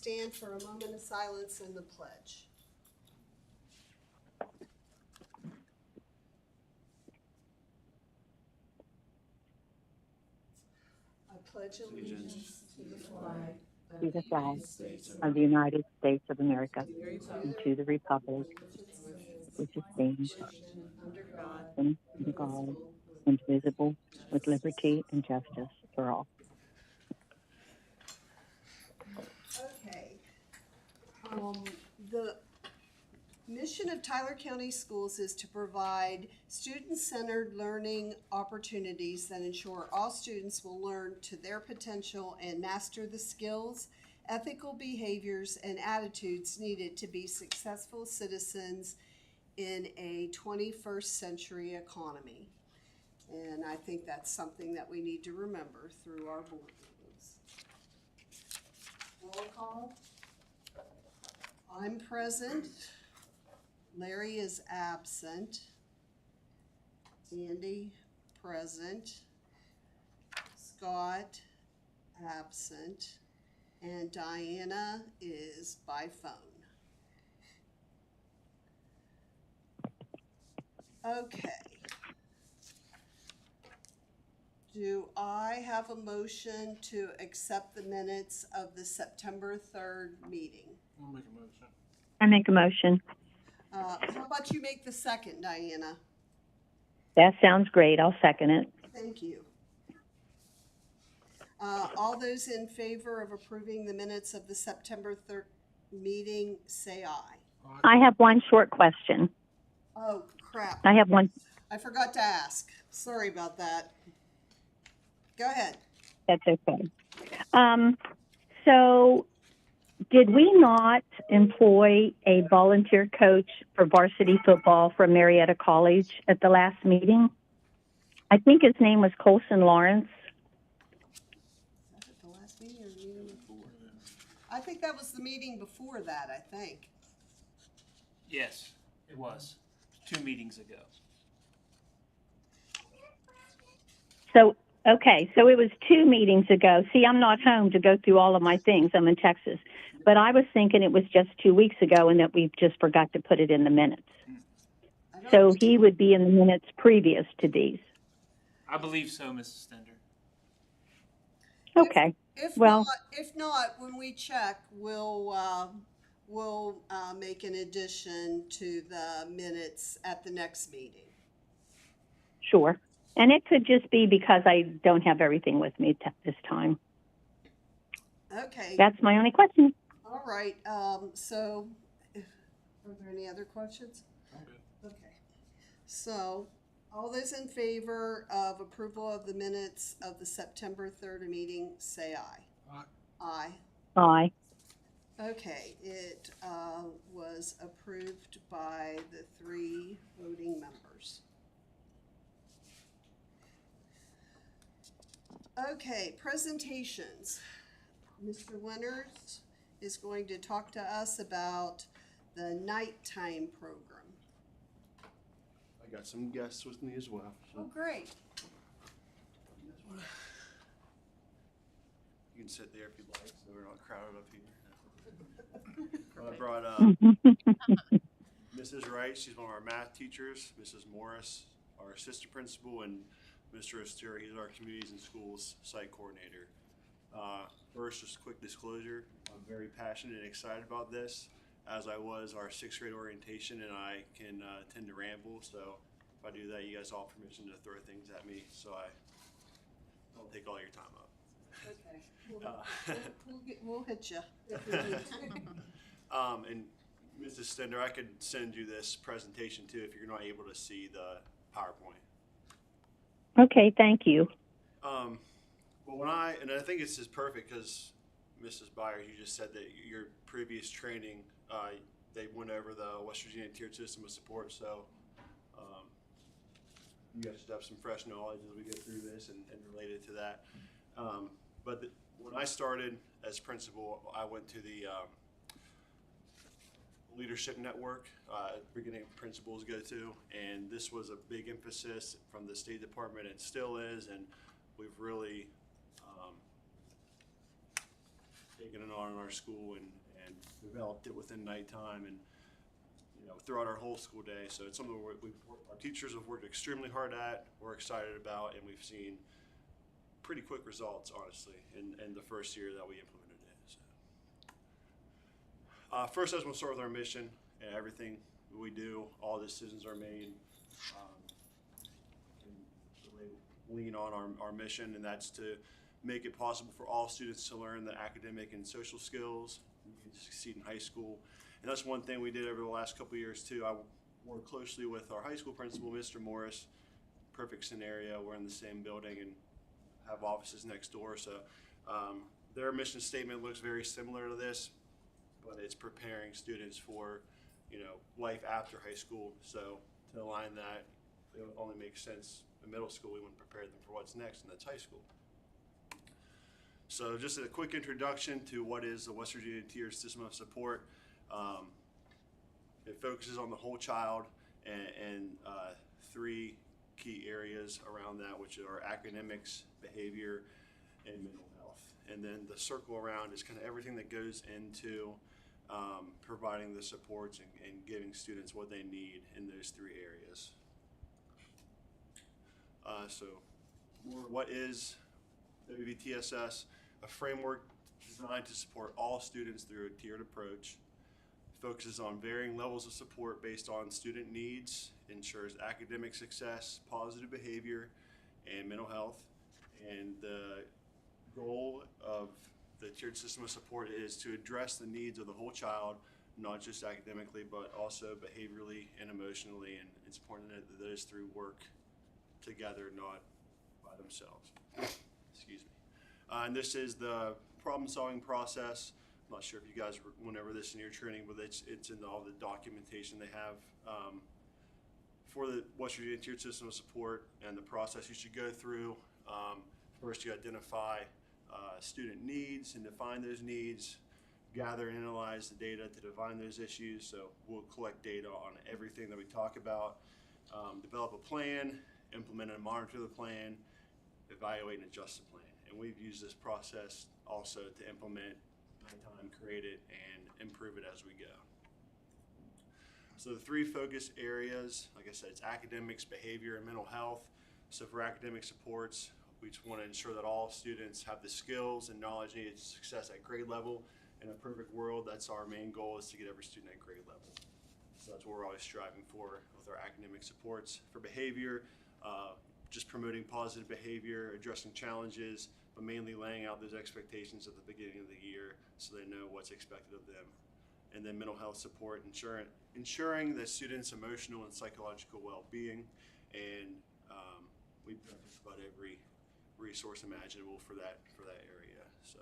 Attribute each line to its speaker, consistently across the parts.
Speaker 1: stand for a moment of silence and the pledge. I pledge allegiance to the flag
Speaker 2: to the flag of the United States of America and to the republic which stands
Speaker 1: under God,
Speaker 2: one God, indivisible, with liberty and justice for all.
Speaker 1: Okay. The mission of Tyler County Schools is to provide student-centered learning opportunities that ensure all students will learn to their potential and master the skills, ethical behaviors, and attitudes needed to be successful citizens in a 21st century economy. And I think that's something that we need to remember through our board meetings. Roll call. I'm present. Larry is absent. Andy, present. Scott, absent. And Diana is by phone. Okay. Do I have a motion to accept the minutes of the September 3rd meeting?
Speaker 3: I'll make a motion.
Speaker 2: I make a motion.
Speaker 1: How about you make the second, Diana?
Speaker 2: That sounds great. I'll second it.
Speaker 1: Thank you. All those in favor of approving the minutes of the September 3rd meeting, say aye.
Speaker 2: I have one short question.
Speaker 1: Oh, crap.
Speaker 2: I have one.
Speaker 1: I forgot to ask. Sorry about that. Go ahead.
Speaker 2: That's okay. So did we not employ a volunteer coach for varsity football from Marietta College at the last meeting? I think his name was Colson Lawrence.
Speaker 1: Was that at the last meeting or the meeting before? I think that was the meeting before that, I think.
Speaker 3: Yes, it was. 2 meetings ago.
Speaker 2: So, okay, so it was 2 meetings ago. See, I'm not home to go through all of my things. I'm in Texas. But I was thinking it was just 2 weeks ago and that we just forgot to put it in the minutes. So he would be in the minutes previous to these.
Speaker 3: I believe so, Mrs. Stender.
Speaker 2: Okay.
Speaker 1: If
Speaker 2: Well-
Speaker 1: not, when we check, we'll make an addition to the minutes at the next meeting.
Speaker 2: Sure. And it could just be because I don't have everything with me this time.
Speaker 1: Okay.
Speaker 2: That's my only question.
Speaker 1: All right. So, are there any other questions? Okay. So, all those in favor of approval of the minutes of the September 3rd meeting, say aye.
Speaker 3: Aye.
Speaker 1: Aye.
Speaker 2: Aye.
Speaker 1: Okay, it was approved by the 3 voting members. Okay, presentations. Mr. Winters is going to talk to us about the nighttime program.
Speaker 4: I got some guests with me as well. So
Speaker 1: Oh, great.
Speaker 4: you can sit there if you'd like, so we're not crowded up here. I brought Mrs. Wright, she's one of our math teachers, Mrs. Morris, our assistant principal, and Mr. Osteri, he's our communities and schools site coordinator. First, just a quick disclosure, I'm very passionate and excited about this, as I was our 6th grade orientation, and I can tend to ramble, so if I do that, you guys all have permission to throw things at me, so I don't take all your time up.
Speaker 1: Okay, we'll hit you.
Speaker 4: And Mrs. Stender, I could send you this presentation too if you're not able to see the PowerPoint.
Speaker 2: Okay, thank you.
Speaker 4: But and I think this is perfect because Mrs. Byers, you just said that your previous training, they went over the West Virginia tiered system of support, so you guys should have some fresh knowledge as we get through this and related to that. When I started as principal, I went to the leadership network, beginning principals go to, and this was a big emphasis from the State Department. It still is, and we've really taken it on in our school and developed it within nighttime and, you know, throughout our whole school day. So it's something our teachers have worked extremely hard at, we're excited about, and we've seen pretty quick results, honestly, in the first year that we implemented it. So. First, I just want to start with our mission and everything we do. All decisions are made and really lean on our mission, and that's to make it possible for all students to learn the academic and social skills to succeed in high school. And that's one thing we did over the last couple of years too. I worked closely with our high school principal, Mr. Morris. Perfect scenario. We're in the same building and have offices next door. So their mission statement looks very similar to this, but it's preparing students for, you know, life after high school. So to align that, it only makes sense in middle school. We want to prepare them for what's next, and that's high school. So just a quick introduction to what is the West Virginia Tiered System of Support. It focuses on the whole child and three key areas around that, which are academics, behavior, and mental health. And then the circle around is kind of everything that goes into providing the supports and giving students what they need in those three areas. So what is WVTSS? A framework designed to support all students through a tiered approach. Focuses on varying levels of support based on student needs, ensures academic success, positive behavior, and mental health. And the goal of the tiered system of support is to address the needs of the whole child, not just academically, but also behaviorally and emotionally. And it's important that those three work together, not by themselves. Excuse me. And this is the problem-solving process. I'm not sure if you guys went over this in your training, but it's in all the documentation they have for the West Virginia Tiered System of Support and the process you should go through. First, you identify student needs and define those needs, gather and analyze the data to define those issues. So we'll collect data on everything that we talk about, develop a plan, implement and monitor the plan, evaluate and adjust the plan. And we've used this process also to implement, nighttime, create it, and improve it as we go. So the three focus areas, like I said, it's academics, behavior, and mental health. So for academic supports, we just want to ensure that all students have the skills and knowledge needed to success at grade level. In a perfect world, that's our main goal, is to get every student at grade level. So that's what we're always striving for with our academic supports. For behavior, just promoting positive behavior, addressing challenges, but mainly laying out those expectations at the beginning of the year so they know what's expected of them. And then mental health support, ensuring that students' emotional and psychological well-being, and we've done just about every resource imaginable for that area. So,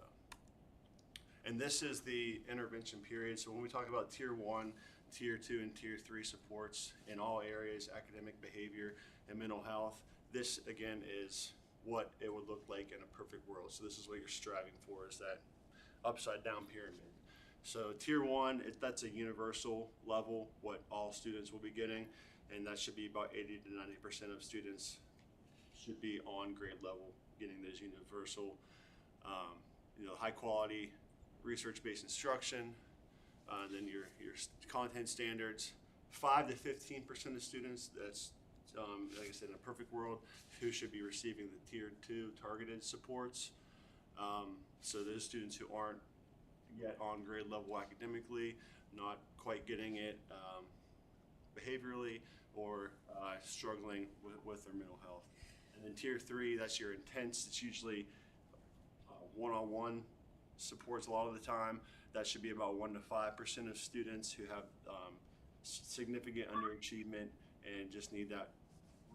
Speaker 4: and this is the intervention period. So when we talk about Tier 1, Tier 2, and Tier 3 supports in all areas, academic, behavior, and mental health, this again is what it would look like in a perfect world. So this is what you're striving for, is that upside down pyramid. So Tier 1, that's a universal level, what all students will be getting, and that should be about 80 to 90% of students should be on grade level, getting those universal, high quality research-based instruction, then your content standards. 5 to 15% of students, that's like I said, in a perfect world, who should be receiving the Tier 2 targeted supports. So those students who aren't yet on grade level academically, not quite getting it behaviorally, or struggling with their mental health. And then Tier 3, that's your intense. It's usually one-on-one supports a lot of the time. That should be about 1 to 5% of students who have significant underachievement and just need that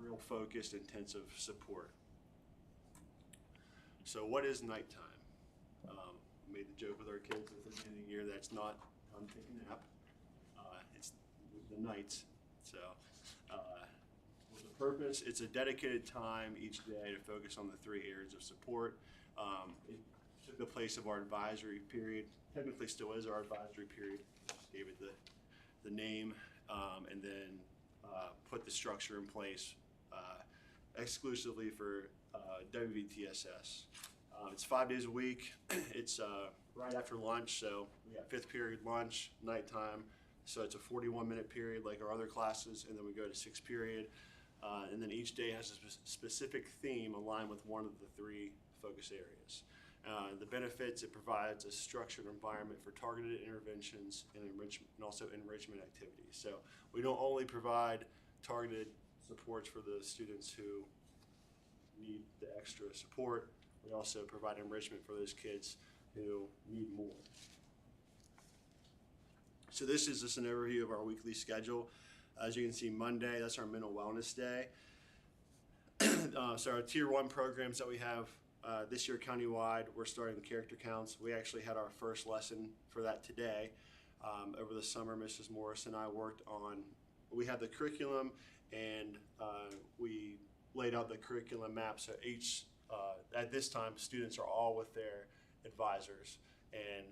Speaker 4: real focused, intensive support. So what is nighttime? Made the joke with our kids at the beginning of the year, that's not time to take a nap. It's the nights. So with the purpose, it's a dedicated time each day to focus on the three areas of support. It took the place of our advisory period. Technically still is our advisory period. Just gave it the name, and then put the structure in place exclusively for WVTSS. It's 5 days a week. It's right after lunch. So we got fifth period lunch, nighttime. So it's a 41-minute period like our other classes, and then we go to sixth period. And then each day has a specific theme aligned with one of the three focus areas. The benefits, it provides a structured environment for targeted interventions and enrichment, and also enrichment activities. So we don't only provide targeted supports for the students who need the extra support, we also provide enrichment for those kids who need more. So this is just an overview of our weekly schedule. As you can see, Monday, that's our mental wellness day. So our tier 1 programs that we have this year countywide, we're starting character counts. We actually had our first lesson for that today. Over the summer, Mrs. Morris and I worked on, we had the curriculum, and we laid out the curriculum map. So each, at this time, students are all with their advisors, and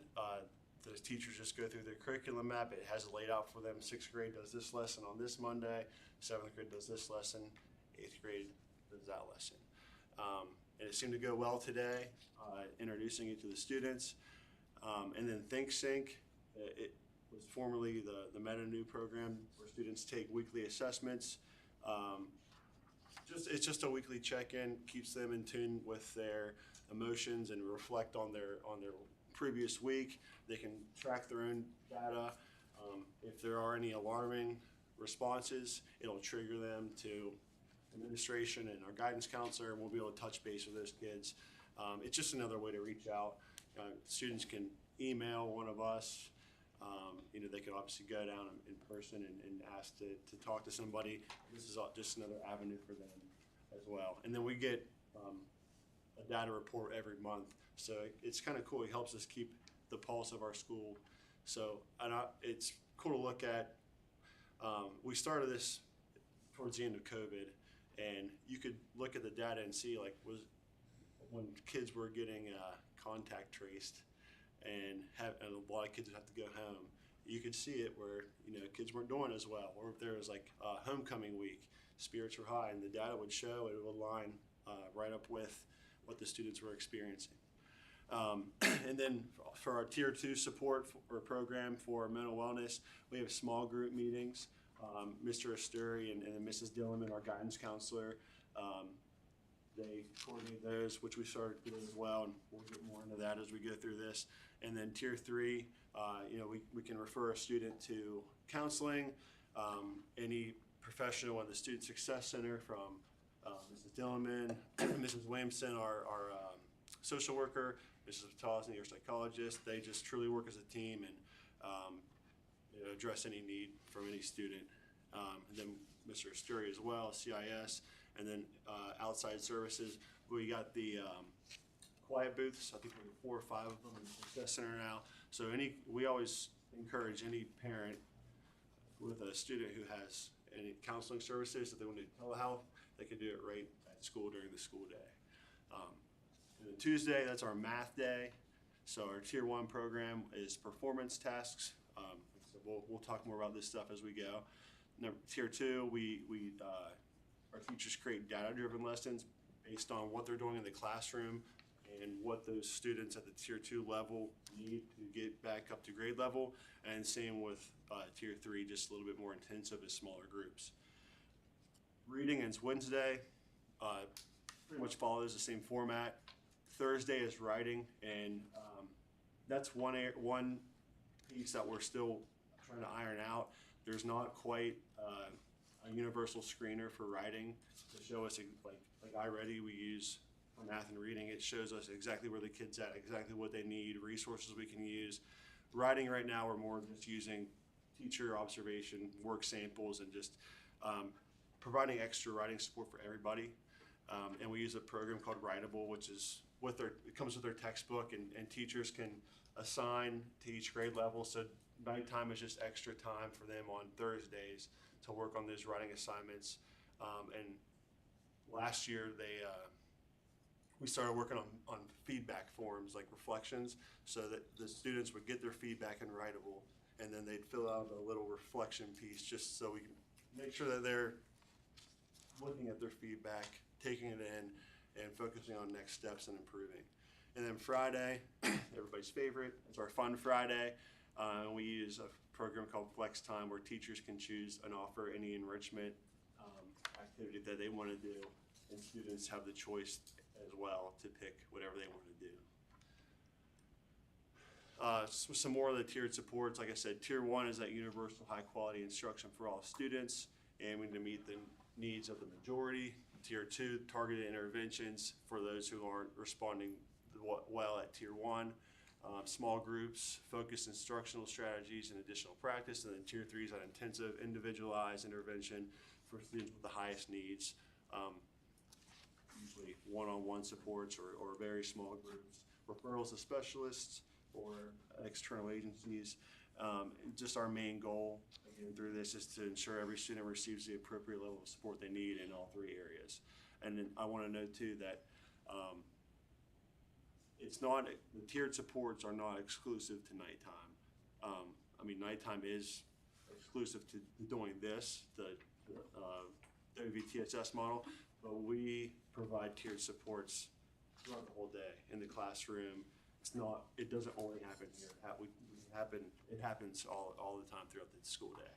Speaker 4: the teachers just go through their curriculum map. It has it laid out for them. 6th grade does this lesson on this Monday, 7th grade does this lesson, 8th grade does that lesson. And it seemed to go well today, introducing it to the students. And then ThinkSync, it was formerly the Meta-New program where students take weekly assessments. It's just a weekly check-in, keeps them in tune with their emotions and reflect on their previous week. They can track their own data. If there are any alarming responses, it'll trigger them to administration and our guidance counselor, and we'll be able to touch base with those kids. It's just another way to reach out. Students can email one of us. They can obviously go down in person and ask to talk to somebody. This is just another avenue for them as well. And then we get a data report every month. So it's kind of cool. It helps us keep the pulse of our school. So it's cool to look at. We started this towards the end of COVID, and you could look at the data and see when kids were getting contact traced, and a lot of kids would have to go home. You could see it where kids weren't doing as well, or if there was homecoming week, spirits were high, and the data would show, it would line right up with what the students were experiencing. And then for our tier 2 support or program for mental wellness, we have small group meetings. Mr. Asturi and Mrs. Dillerman, our guidance counselor, they coordinate those, which we started doing as well, and we'll get more into that as we go through this. And then tier 3, we can refer a student to counseling, any professional in the Student Success Center, from Mrs. Dillerman, Mrs. Williamson, our social worker, Mrs. Patasny, your psychologist. They just truly work as a team and address any need from any student. And then Mr. Asturi as well, CIS, and then outside services. We got the quiet booths. I think we have 4 or 5 of them in the Success Center now. So we always encourage any parent with a student who has any counseling services, if they want to do telehealth, they can do it right at school during the school day. And then Tuesday, that's our math day. So our tier 1 program is performance tasks. So we'll talk more about this stuff as we go. Tier 2, our teachers create data-driven lessons based on what they're doing in the classroom and what those students at the tier 2 level need to get back up to grade level. And same with tier 3, just a little bit more intensive as smaller groups. Reading is Wednesday. Pretty much follows the same format. Thursday is writing, and that's one piece that we're still trying to iron out. There's not quite a universal screener for writing to show us, like iReady we use for math and reading. It shows us exactly where the kid's at, exactly what they need, resources we can use. Writing right now, we're more just using teacher observation, work samples, and just providing extra writing support for everybody. And we use a program called Writable, which is it comes with their textbook, and teachers can assign to each grade level. So nighttime is just extra time for them on Thursdays to work on those writing assignments. And last year we started working on feedback forms, like reflections, so that the students would get their feedback in Writable, and then they'd fill out a little reflection piece just so we can make sure that they're looking at their feedback, taking it in, and focusing on next steps and improving. And then Friday, everybody's favorite, it's our Fun Friday. We use a program called Flex Time where teachers can choose and offer any enrichment activity that they want to do, and students have the choice as well to pick whatever they want to do. So some more of the tiered supports. Like I said, Tier 1 is that universal high-quality instruction for all students, and we need to meet the needs of the majority. Tier 2, targeted interventions for those who aren't responding well at Tier 1. Small groups, focused instructional strategies and additional practice. And then Tier 3 is that intensive, individualized intervention for students with the highest needs. Usually one-on-one supports or very small groups. Referrals to specialists or external agencies. Just our main goal again, through this is to ensure every student receives the appropriate level of support they need in all 3 areas. And then I want to note too that it's not, the tiered supports are not exclusive to nighttime. I mean, nighttime is exclusive to doing this, the WVTSS model, but we provide tiered supports throughout the whole day in the classroom. It's not, it doesn't only happen here. It happens all the time throughout the school day.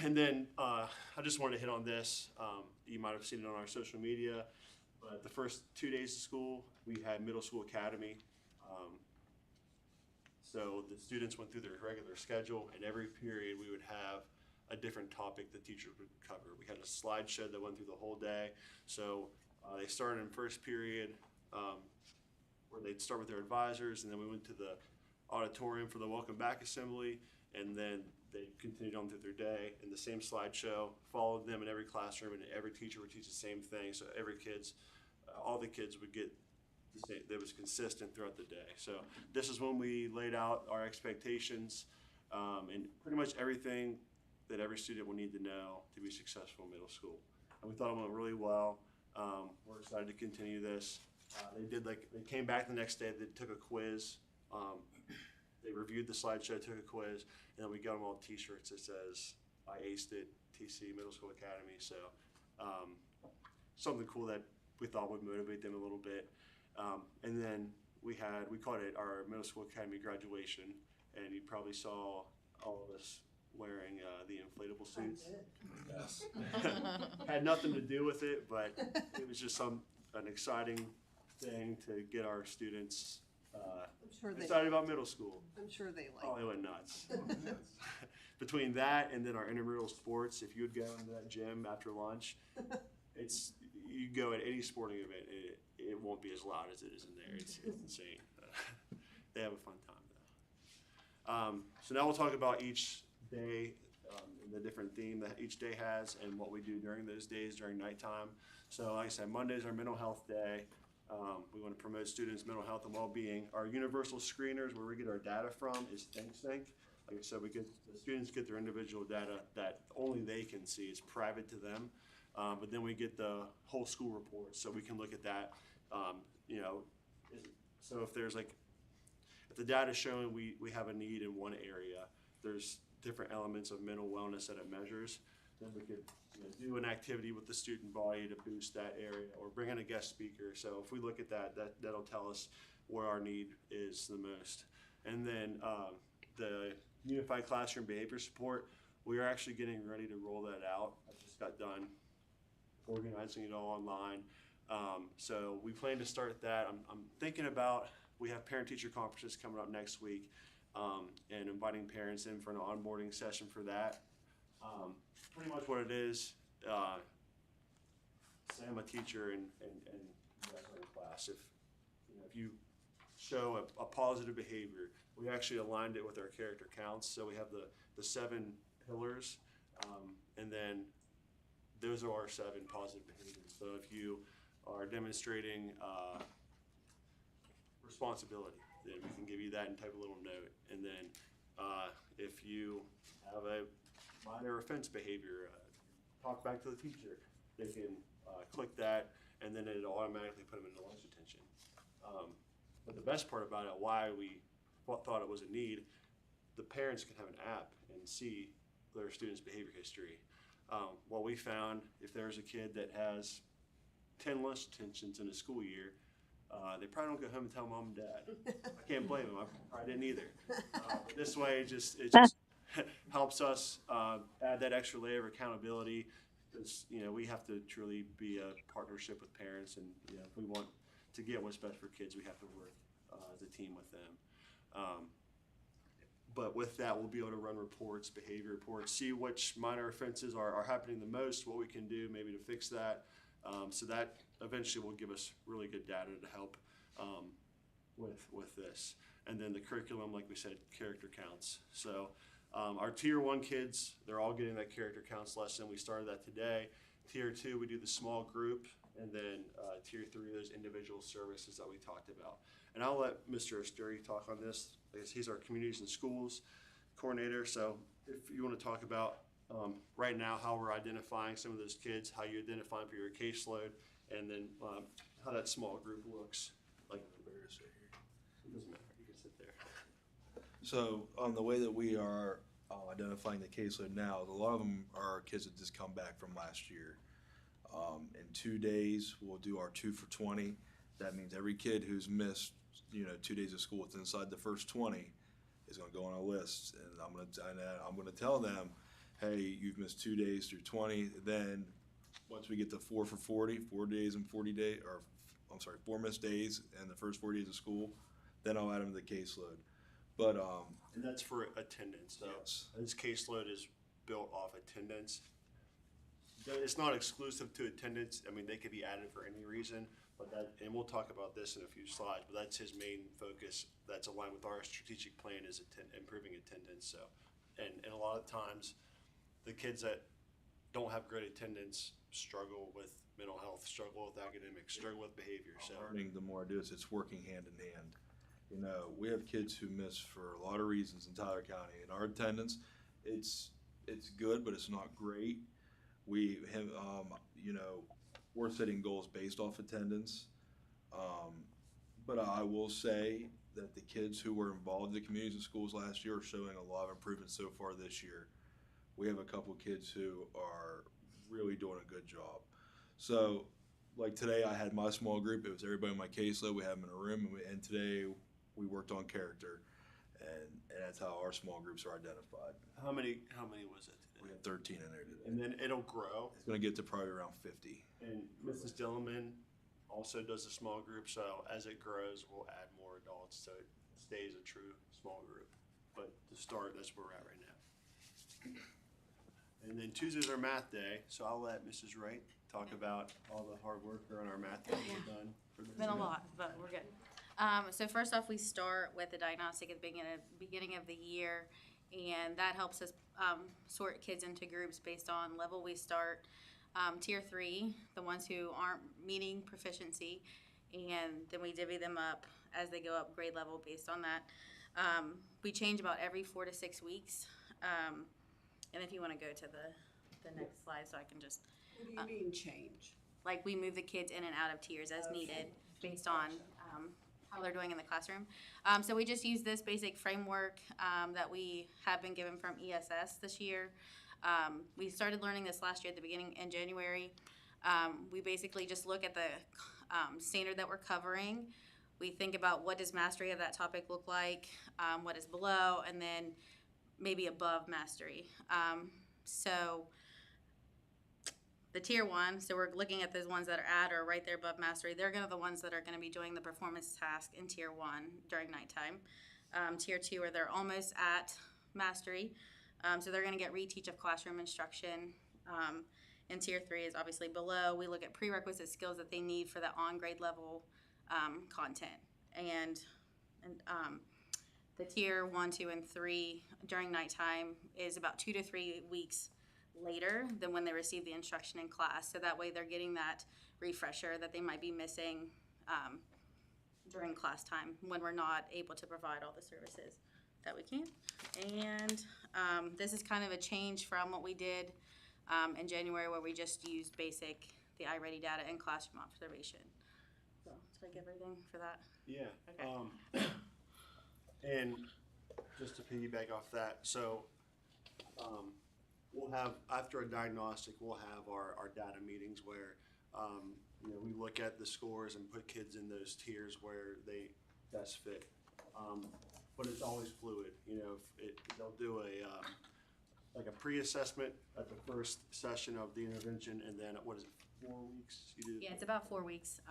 Speaker 4: And then I just wanted to hit on this. You might have seen it on our social media, but the first 2 days of school, we had Middle School Academy. So the students went through their regular schedule, and every period we would have a different topic the teacher would cover. We had a slideshow that went through the whole day. So they started in first period where they'd start with their advisors, and then we went to the auditorium for the welcome back assembly, and then they continued on through their day, and the same slideshow followed them in every classroom, and every teacher would teach the same thing. So all the kids would get the same, that was consistent throughout the day. So this is when we laid out our expectations and pretty much everything that every student will need to know to be successful in middle school. And we thought it went really well. We're excited to continue this. They came back the next day, they took a quiz. They reviewed the slideshow, took a quiz, and then we got them all t-shirts that says, I aced it, TC Middle School Academy. So something cool that we thought would motivate them a little bit. And then we called it our Middle School Academy graduation, and you probably saw all of us wearing the inflatable suits. Yes. Had nothing to do with it, but it was just an exciting thing to get our students excited about middle school.
Speaker 1: I'm sure they like
Speaker 4: Oh, they went nuts. Between that and then our intramural sports, if you would go into that gym after lunch, you go at any sporting event, it won't be as loud as it is in there. It's insane. They have a fun time though. So now we'll talk about each day and the different theme that each day has and what we do during those days during nighttime. So like I said, Monday's our mental health day. We want to promote students' mental health and well-being. Our universal screeners, where we get our data from, is ThinkSync. Like I said, the students get their individual data that only they can see. It's private to them. But then we get the whole school report, so we can look at that. So if the data is showing we have a need in one area, there's different elements of mental wellness that it measures. Then we could do an activity with the student body to boost that area, or bring in a guest speaker. So if we look at that'll tell us where our need is the most. And then the Unified Classroom Behavior Support, we are actually getting ready to roll that out. I just got done organizing it all online. So we plan to start that. I'm thinking about, we have parent-teacher conferences coming up next week, and inviting parents in for an onboarding session for that. Pretty much what it is, say I'm a teacher and you guys are in class. If you show a positive behavior, we actually aligned it with our character counts. So we have the 7 pillars, and then those are our 7 positive behaviors. So if you are demonstrating responsibility, then we can give you that and type a little note. And then if you have a minor offense behavior, talk back to the teacher. They can click that, and then it'll automatically put them into lunch detention. But the best part about it, why we thought it was a need, the parents can have an app and see their students' behavior history. What we found, if there's a kid that has 10 lunch detentions in a school year, They probably don't go home and tell mom and dad. I can't blame them. I probably didn't either. This way, it just helps us add that extra layer of accountability. Because we have to truly be a partnership with parents, and if we want to get what's best for kids, we have to work as a team with them. But with that, we'll be able to run reports, behavior reports, see which minor offenses are happening the most, what we can do maybe to fix that. So that eventually will give us really good data to help with this. And then the curriculum, like we said, character counts. So our Tier 1 kids, they're all getting that character counts lesson. We started that today. Tier 2, we do the small group. And then Tier 3, those individual services that we talked about. And I'll let Mr. Asturi talk on this. I guess he's our communities and schools coordinator. So if you want to talk about right now how we're identifying some of those kids, how you identify them for your caseload, and then how that small group looks. Like, it doesn't matter. You can sit there.
Speaker 5: So the way that we are identifying the caseload now, a lot of them are kids that just come back from last year. In 2 days, we'll do our 2 for 20. That means every kid who's missed, 2 days of school within inside the first 20 is going to go on a list, and I'm going to tell them, hey, you've missed 2 days through 20. Then once we get to 4 for 40, 4 days and 40 days, or I'm sorry, 4 missed days and the first 4 days of school, then I'll add them to the caseload. But
Speaker 4: and that's for attendance. So
Speaker 5: yes.
Speaker 4: This caseload is built off attendance. It's not exclusive to attendance. I mean, they could be added for any reason, but and we'll talk about this in a few slides, but that's his main focus. That's aligned with our strategic plan, is improving attendance. So, and a lot of times the kids that don't have great attendance struggle with mental health, struggle with academics, struggle with behavior. So
Speaker 5: learning, the more I do it's working hand in hand. We have kids who miss for a lot of reasons in Tyler County, and our attendance, it's good, but it's not great. We have, we're setting goals based off attendance. But I will say that the kids who were involved in the communities and schools last year are showing a lot of improvement so far this year. We have a couple kids who are really doing a good job. So, like today, I had my small group. It was everybody in my caseload. We had them in a room, and today we worked on character, and that's how our small groups are identified.
Speaker 4: how many was it
Speaker 5: We
Speaker 4: today?
Speaker 5: had 13 in there today.
Speaker 4: And then it'll grow.
Speaker 5: It's going to get to probably around 50.
Speaker 4: And Mrs. Dillman also does a small group, so as it grows, we'll add more adults, so it stays a true small group. But to start, that's where we're at right now. And then Tuesdays are math day, so I'll let Mrs. Wright talk about all the hard work on our math that we've done.
Speaker 6: It's been a lot, but we're good. So first off, we start with the diagnostic at the beginning of the year, and that helps us sort kids into groups based on level. We start Tier 3, the ones who aren't meeting proficiency, and then we divvy them up as they go up grade level based on that. We change about every 4 to 6 weeks. And if you want to go to the next slide, so I can just,
Speaker 1: What do you mean change?
Speaker 6: like, we move the kids in and out of tiers as needed based on how they're doing in the classroom. So we just use this basic framework that we have been given from ESS this year. We started learning this last year at the beginning in January. We basically just look at the standard that we're covering. We think about what does mastery of that topic look like, what is below, and then maybe above mastery. So the Tier 1, so we're looking at those ones that are at or right there above mastery. They're the ones that are going to be doing the performance task in Tier 1 during nighttime. Tier 2 are they're almost at mastery, so they're going to get reteach of classroom instruction. And Tier 3 is obviously below. We look at prerequisite skills that they need for the on-grade level content. And the Tier 1, 2, and 3 during nighttime is about 2 to 3 weeks later than when they receive the instruction in class. So that way they're getting that refresher that they might be missing during class time when we're not able to provide all the services that we can. And this is kind of a change from what we did in January, where we just used the iReady data and classroom observation. So did I get everything for that?
Speaker 4: Yeah.
Speaker 6: Okay.
Speaker 4: And just to piggyback off that, so we'll have, after a diagnostic, we'll have our data meetings where we look at the scores and put kids in those tiers where they best fit. But it's always fluid, they'll do like a pre-assessment at the first session of the intervention, and then, 4 weeks? You do?
Speaker 6: Yeah, it's about 4 weeks.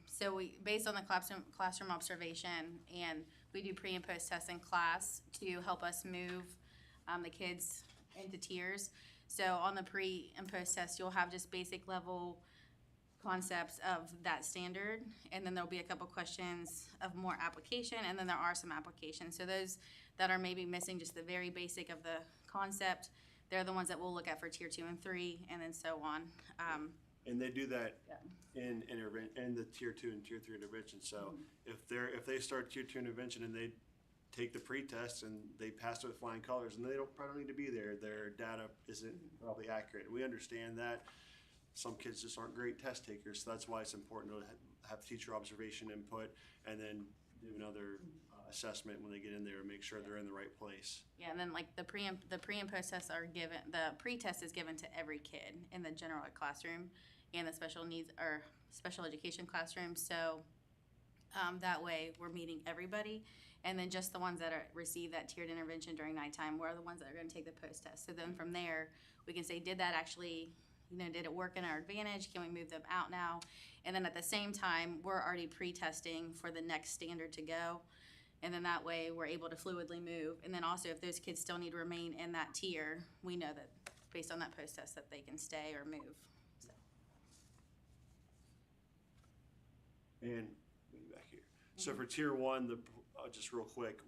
Speaker 6: So we, based on the classroom observation, and we do pre and post tests in class to help us move the kids into tiers. So on the pre and post test, you'll have just basic level concepts of that standard, and then there'll be a couple questions of more application, and then there are some applications. So those that are maybe missing just the very basic of the concept, they're the ones that we'll look at for tier 2 and 3, and then so on.
Speaker 4: And they do that
Speaker 6: Yeah.
Speaker 4: in the tier 2 and tier 3 intervention. So if they start tier 2 intervention and they take the pre-test and they pass it with flying colors, and they probably don't need to be there, their data isn't probably accurate. We understand that. Some kids just aren't great test takers, so that's why it's important to have teacher observation input and then do another assessment when they get in there and make sure they're in the right place.
Speaker 6: Yeah, and then like the pre and post tests are given, the pre-test is given to every kid in the general ed classroom and the special needs or special education classroom. So that way we're meeting everybody, and then just the ones that receive that tiered intervention during nighttime, we're the ones that are going to take the post test. So then from there we can say, did that actually, did it work in our advantage? Can we move them out now? And then at the same time, we're already pre-testing for the next standard to go. And then that way we're able to fluidly move. And then also if those kids still need to remain in that tier, we know that based on that post test that they can stay or move. So.
Speaker 4: And back here. So for tier 1, just real quick,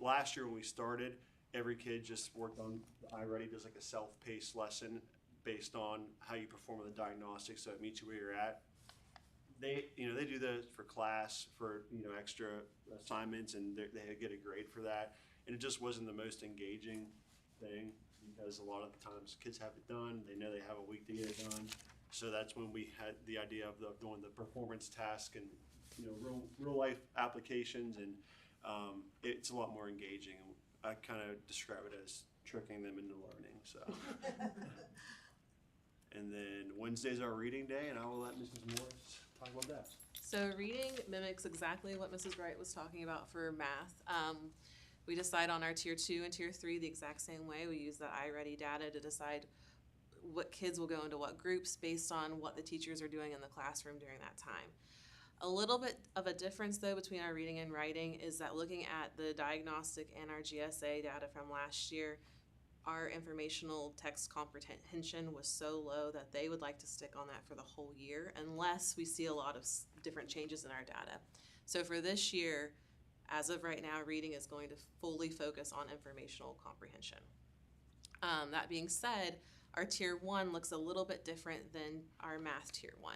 Speaker 4: last year when we started, every kid just worked on iReady, does like a self-paced lesson based on how you perform on the diagnostics, so it meets you where you're at. They do that for class, for extra assignments, and they get a grade for that. And it just wasn't the most engaging thing, because a lot of the times kids have it done, they know they have a week to get it done. So that's when we had the idea of doing the performance task and real life applications, and it's a lot more engaging. I kind of describe it as tricking them into learning. So. And then Wednesday's our reading day, and I will let Mrs. Morris talk about that.
Speaker 7: So reading mimics exactly what Mrs. Wright was talking about for math. We decide on our tier 2 and tier 3 the exact same way. We use the iReady data to decide what kids will go into what groups based on what the teachers are doing in the classroom during that time. A little bit of a difference though between our reading and writing is that looking at the diagnostic and our GSA data from last year, our informational text comprehension was so low that they would like to stick on that for the whole year unless we see a lot of different changes in our data. So for this year, as of right now, reading is going to fully focus on informational comprehension. That being said, our tier 1 looks a little bit different than our math tier 1.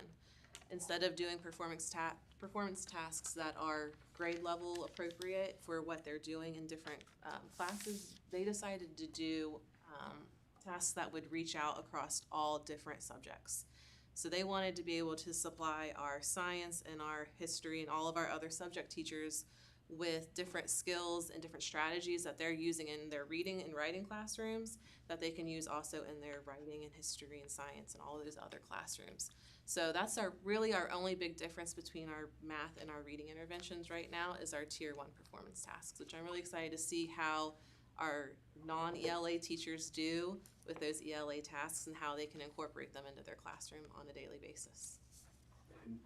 Speaker 7: Instead of doing performance tasks that are grade level appropriate for what they're doing in different classes, they decided to do tasks that would reach out across all different subjects. So they wanted to be able to supply our science and our history and all of our other subject teachers with different skills and different strategies that they're using in their reading and writing classrooms that they can use also in their writing and history and science and all those other classrooms. So that's really our only big difference between our math and our reading interventions right now is our tier 1 performance tasks, which I'm really excited to see how our non-ELA teachers do with those ELA tasks and how they can incorporate them into their classroom on a daily basis.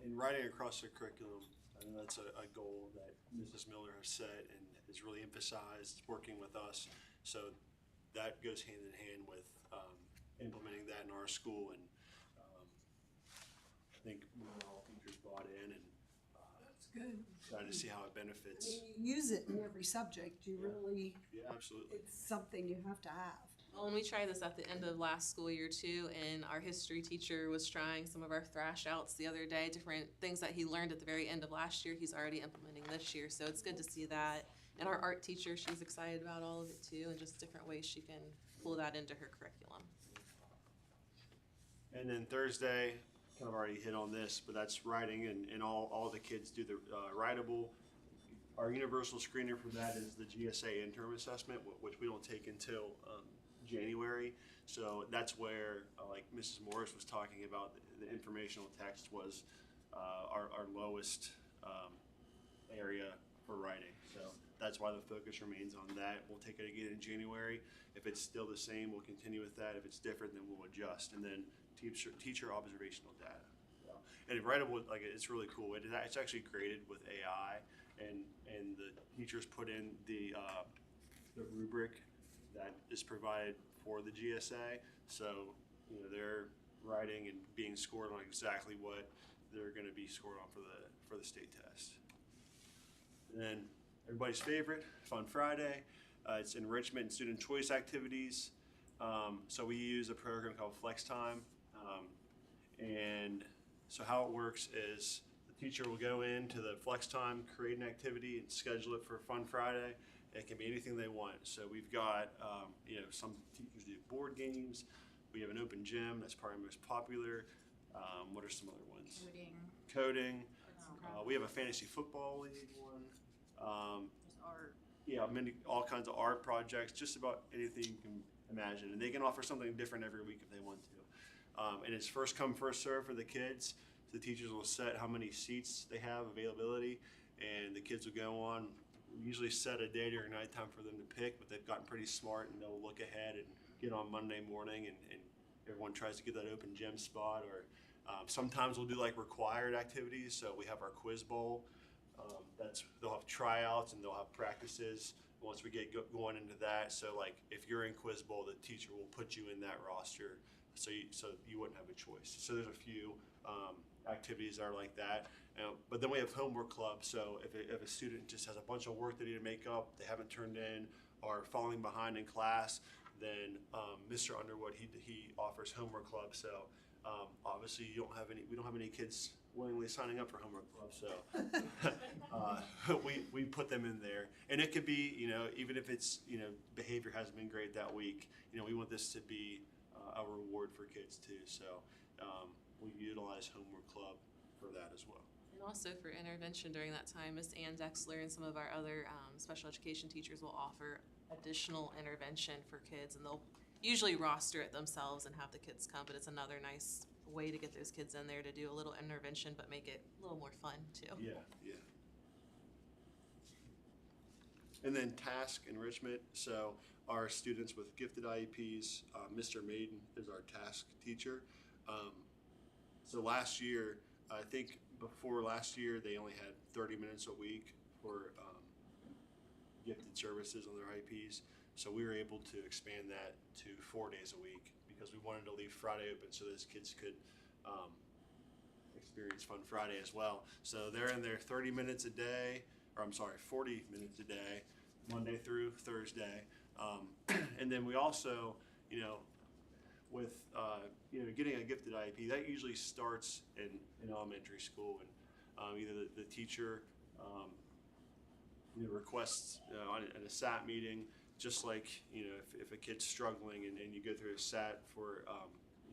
Speaker 4: And writing across the curriculum, I know that's a goal that Mrs. Miller has set and has really emphasized working with us. So that goes hand in hand with implementing that in our school, and I think all teachers bought in, and
Speaker 1: That's good.
Speaker 4: excited to see how it benefits.
Speaker 1: When you use it in every subject, you really,
Speaker 4: Yeah, absolutely.
Speaker 1: it's something you have to have.
Speaker 7: Well, and we tried this at the end of last school year too, and our history teacher was trying some of our thrash outs the other day, different things that he learned at the very end of last year, he's already implementing this year, so it's good to see that. And our art teacher, she's excited about all of it too, and just different ways she can pull that into her curriculum.
Speaker 4: And then Thursday, kind of already hit on this, but that's writing, and all the kids do the writable. Our universal screener for that is the GSA interim assessment, which we don't take until January. So that's where, like Mrs. Morris was talking about, the informational text was our lowest area for writing. So that's why the focus remains on that. We'll take it again in January. If it's still the same, we'll continue with that. If it's different, then we'll adjust. And then teacher observational data. So, and writable, like, it's really cool. It's actually created with AI, and the teachers put in the rubric that is provided for the GSA. So, you know, they're writing and being scored on exactly what they're going to be scored on for the state test. And then everybody's favorite, Fun Friday. It's enrichment and student choice activities. So we use a program called Flex Time. And so how it works is the teacher will go into the Flex Time, create an activity, and schedule it for Fun Friday. It can be anything they want. So we've got, you know, some teachers do board games. We have an open gym. That's probably most popular. What are some other ones? Coding. We have a fantasy football league one.
Speaker 6: Just art.
Speaker 4: Yeah, all kinds of art projects, just about anything you can imagine. And they can offer something different every week if they want to. And it's first come, first serve for the kids. The teachers will set how many seats they have availability, and the kids will go on. We usually set a day during nighttime for them to pick, but they've gotten pretty smart, and they'll look ahead and get on Monday morning, and everyone tries to get that open gym spot. Or sometimes we'll do like required activities. So we have our quiz bowl. They'll have tryouts and they'll have practices once we get going into that. So like if you're in quiz bowl, the teacher will put you in that roster, so you wouldn't have a choice. So there's a few activities that are like that. But then we have homework club. So if a student just has a bunch of work they need to make up, they haven't turned in, or falling behind in class, then Mr. Underwood, he offers homework club. So obviously we don't have any kids willingly signing up for homework club. So we put them in there, and it could be, you know, even if it's, you know, behavior hasn't been great that week, you know, we want this to be a reward for kids too. So we utilize homework club for that as well.
Speaker 7: And also for intervention during that time, Miss Ann Dexler and some of our other special education teachers will offer additional intervention for kids, and they'll usually roster it themselves and have the kids come, but it's another nice way to get those kids in there to do a little intervention, but make it a little more fun too.
Speaker 4: Yeah. And then task enrichment. So our students with gifted IEPs, Mr. Maiden is our task teacher. So last year, I think before last year, they only had 30 minutes a week for gifted services on their IEPs. So we were able to expand that to 4 days a week, because we wanted to leave Friday open so those kids could experience Fun Friday as well. So they're in there 30 minutes a day, or I'm sorry, 40 minutes a day, Monday through Thursday. And then we also, you know, with you know, getting a gifted IEP, that usually starts in elementary school, and either the teacher you know, requests in a SAT meeting, just like, you know, if a kid's struggling and you go through a SAT for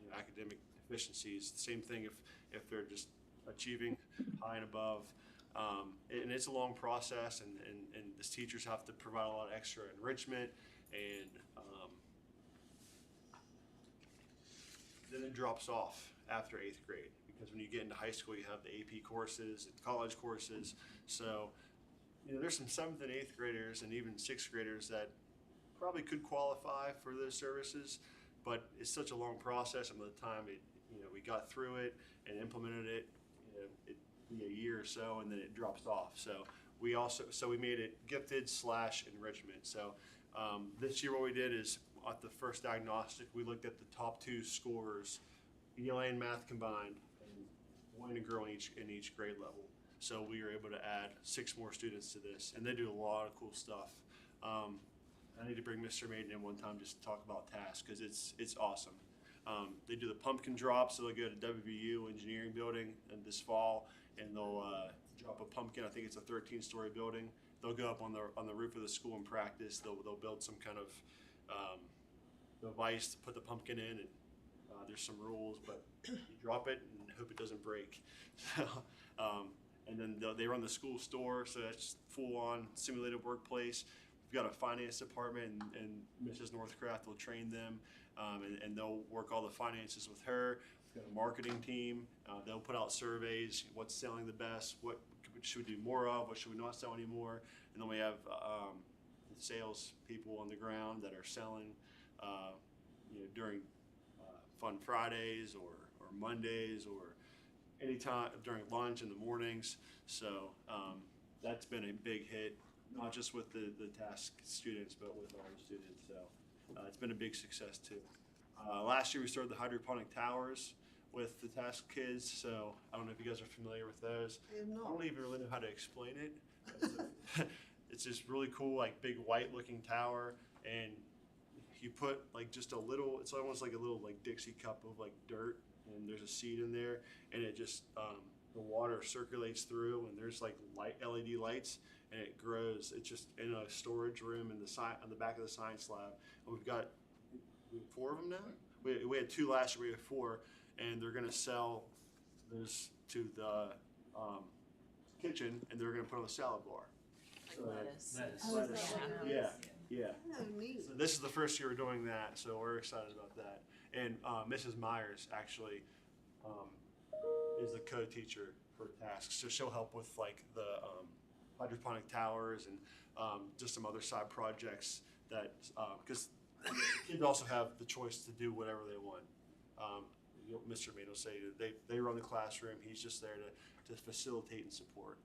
Speaker 4: you know, academic deficiencies, the same thing if they're just achieving high and above. And it's a long process, and the teachers have to provide a lot of extra enrichment, and then it drops off after 8th grade, because when you get into high school, you have the AP courses and college courses. So, you know, there's some 7th and 8th graders and even 6th graders that probably could qualify for those services, but it's such a long process, and by the time we got through it and implemented it, you know, it'd be a year or so, and then it drops off. So we made it gifted / enrichment. So this year what we did is, at the first diagnostic, we looked at the top 2 scorers, ELA and math combined, and boy and a girl in each grade level. So we were able to add 6 more students to this, and they do a lot of cool stuff. I need to bring Mr. Maiden in one time just to talk about tasks, because it's awesome. They do the pumpkin drop, so they'll go to WVU engineering building this fall, and they'll drop a pumpkin. I think it's a 13-story building. They'll go up on the roof of the school and practice. They'll build some kind of device to put the pumpkin in, and there's some rules, but you drop it and hope it doesn't break. And then they run the school store, so that's full-on simulated workplace. We've got a finance department, and Mrs. Northcraft will train them, and they'll work all the finances with her. got a marketing team. They'll put out surveys, what's selling the best, what should we do more of, what should we not sell anymore. And then we have sales people on the ground that are selling during Fun Fridays or Mondays or anytime during lunch in the mornings. So that's been a big hit, not just with the task students, but with all the students. So it's been a big success too. Last year we started the hydroponic towers with the task kids. So I don't know if you guys are familiar with those. I don't even really know how to explain it. It's this really cool, like big white looking tower, and you put like just a little, it's almost like a little like Dixie cup of like dirt, and there's a seed in there, and it just, the water circulates through, and there's like LED lights, and it grows. It's just in a storage room in on the back of the science lab. And we have 4 of them now. We had 2 last year, we have 4, and they're gonna sell those to the kitchen, and they're gonna put on the salad bar.
Speaker 7: Lettuce.
Speaker 4: Yeah.
Speaker 1: Oh, neat.
Speaker 4: So this is the first year we're doing that, so we're excited about that. And Mrs. Myers actually is the co-teacher for tasks, so she'll help with like the hydroponic towers and just some other side projects that because kids also have the choice to do whatever they want. Mr. Maid will say they run the classroom. He's just there to facilitate and support.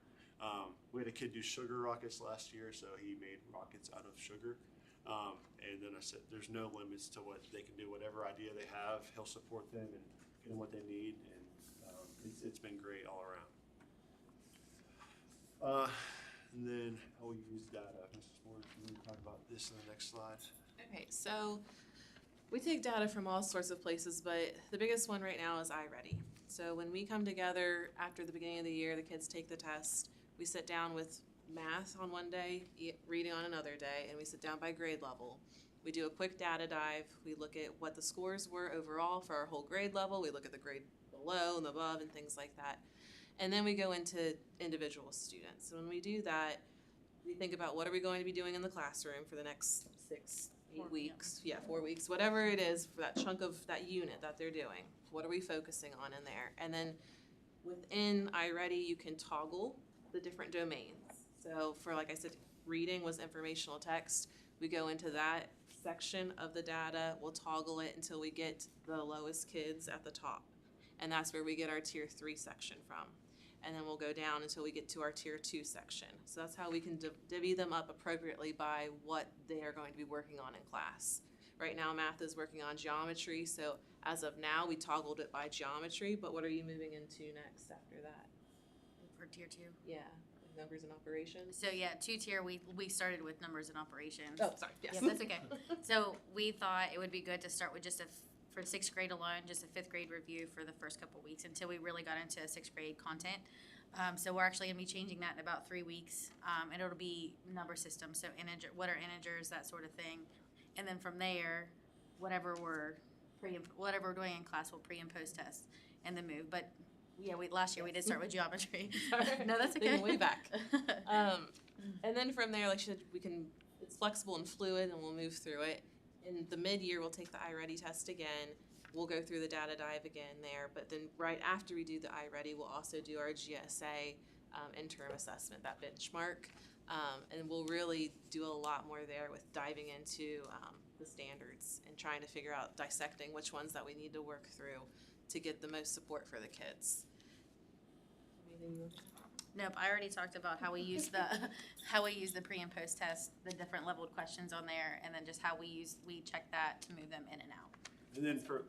Speaker 4: We had a kid do sugar rockets last year, so he made rockets out of sugar. And then I said, there's no limits to what they can do. Whatever idea they have, he'll support them and get them what they need. And it's been great all around. And then how we use data. Mrs. Moore, can we talk about this in the next slide?
Speaker 7: Okay, so we take data from all sorts of places, but the biggest one right now is iReady. So when we come together after the beginning of the year, the kids take the test. We sit down with math on one day, reading on another day, and we sit down by grade level. We do a quick data dive. We look at what the scores were overall for our whole grade level. We look at the grade below and above and things like that. And then we go into individual students. So when we do that, we think about what are we going to be doing in the classroom for the next 6, 8 weeks. Yeah, 4 weeks, whatever it is for that chunk of that unit that they're doing. What are we focusing on in there? And then within iReady, you can toggle the different domains. So for, like I said, reading was informational text. We go into that section of the data, we'll toggle it until we get the lowest kids at the top. And that's where we get our tier 3 section from. And then we'll go down until we get to our tier 2 section. So that's how we can divvy them up appropriately by what they are going to be working on in class. Right now, math is working on geometry. So as of now, we toggled it by geometry, but what are you moving into next after that?
Speaker 6: For tier 2.
Speaker 7: Yeah, numbers and operations.
Speaker 6: So yeah, 2-tier, we started with numbers and operations.
Speaker 7: Oh, sorry, yes.
Speaker 6: Yeah, that's okay. So we thought it would be good to start with just for 6th grade alone, just a 5th grade review for the first couple weeks until we really got into 6th grade content. So we're actually gonna be changing that in about 3 weeks. And it'll be number systems, so what are integers, that sort of thing. And then from there, whatever we're doing in class, we'll pre and post test and then move. But yeah, last year we did start with geometry. No, that's okay.
Speaker 7: Thinking way back. And then from there, it's flexible and fluid, and we'll move through it. In the mid-year, we'll take the iReady test again. We'll go through the data dive again there, but then right after we do the iReady, we'll also do our GSA interim assessment, that benchmark. And we'll really do a lot more there with diving into the standards and trying to figure out, dissecting which ones that we need to work through to get the most support for the kids. Anything you want to say?
Speaker 6: Nope, I already talked about how we use the pre and post test, the different leveled questions on there, and then just how we check that to move them in and out.
Speaker 4: And then for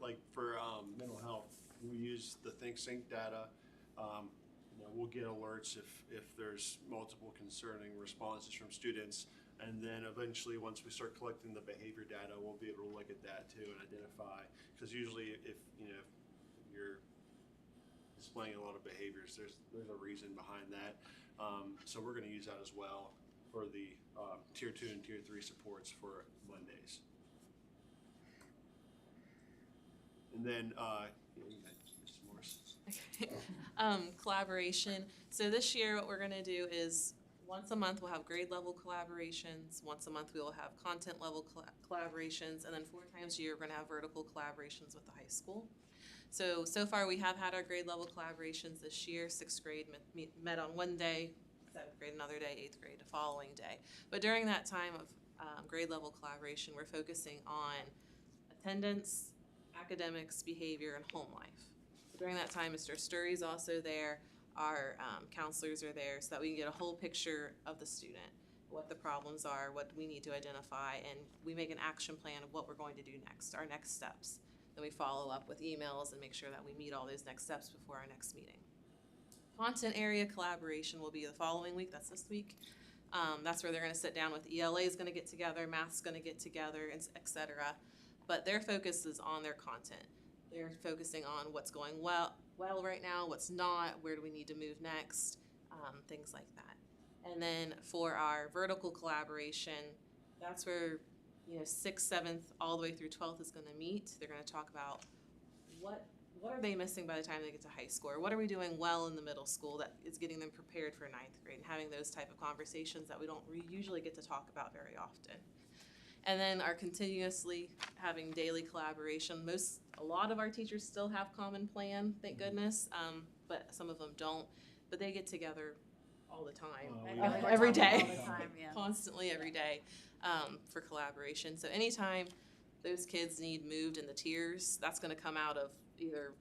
Speaker 4: mental health, we use the ThinkSync data. We'll get alerts if there's multiple concerning responses from students, and then eventually once we start collecting the behavior data, we'll be able to look at that too and identify. Because usually if you're displaying a lot of behaviors, there's a reason behind that. So we're going to use that as well for the tier 2 and tier 3 supports for Mondays. And then Ms. Morris.
Speaker 7: Okay. Collaboration. So this year what we're going to do is once a month we'll have grade level collaborations. Once a month we will have content level collaborations. And then 4 times a year we're going to have vertical collaborations with the high school. So far we have had our grade level collaborations this year. Sixth grade met on one day, seventh grade another day, eighth grade the following day. But during that time of grade level collaboration, we're focusing on attendance, academics, behavior, and home life. During that time, Mr. Sturry's also there. Our counselors are there so that we can get a whole picture of the student, what the problems are, what we need to identify, and we make an action plan of what we're going to do next, our next steps. Then we follow up with emails and make sure that we meet all those next steps before our next meeting. Content area collaboration will be the following week, that's this week. That's where they're gonna sit down with ELA is gonna get together, math's gonna get together, et cetera. But their focus is on their content. They're focusing on what's going well right now, what's not, where do we need to move next, things like that. And then for our vertical collaboration, that's where 6th, 7th, all the way through 12th is gonna meet. They're gonna talk about what are they missing by the time they get to high school, or what are we doing well in the middle school that is getting them prepared for 9th grade, and having those type of conversations that we don't usually get to talk about very often. And then our continuously having daily collaboration. A lot of our teachers still have Common Plan, thank goodness, but some of them don't. But they get together all the time, every day,
Speaker 6: All the time, yeah.
Speaker 7: constantly every day for collaboration. So anytime those kids need moved in the tiers, that's going to come out of either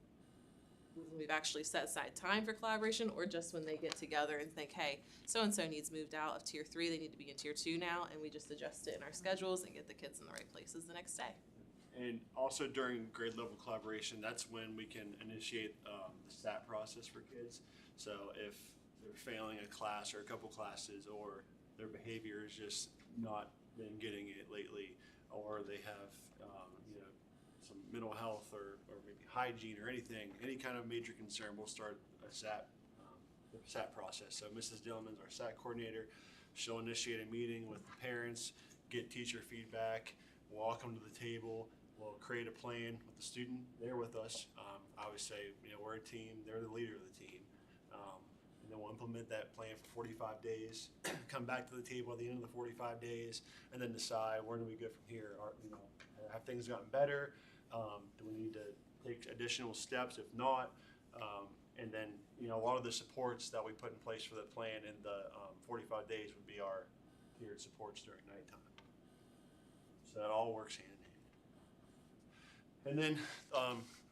Speaker 7: we've actually set aside time for collaboration, or just when they get together and think, hey, so-and-so needs moved out of tier 3, they need to be in tier 2 now, and we just adjust it in our schedules and get the kids in the right places the next day.
Speaker 4: And also during grade level collaboration, that's when we can initiate the SAT process for kids. So if they're failing a class or a couple classes, or their behavior is just not been getting it lately, or they have some mental health or maybe hygiene or anything, any kind of major concern, we'll start a SAT process. So Mrs. Dillman's our SAT coordinator. She'll initiate a meeting with the parents, get teacher feedback. We'll all come to the table. We'll create a plan with the student. They're with us. I always say, we're a team. They're the leader of the team. And then we'll implement that plan for 45 days, come back to the table at the end of the 45 days, and then decide where do we go from here. Have things gotten better? Do we need to take additional steps? If not, and then a lot of the supports that we put in place for the plan in the 45 days would be our tiered supports during nighttime. So that all works hand in hand. And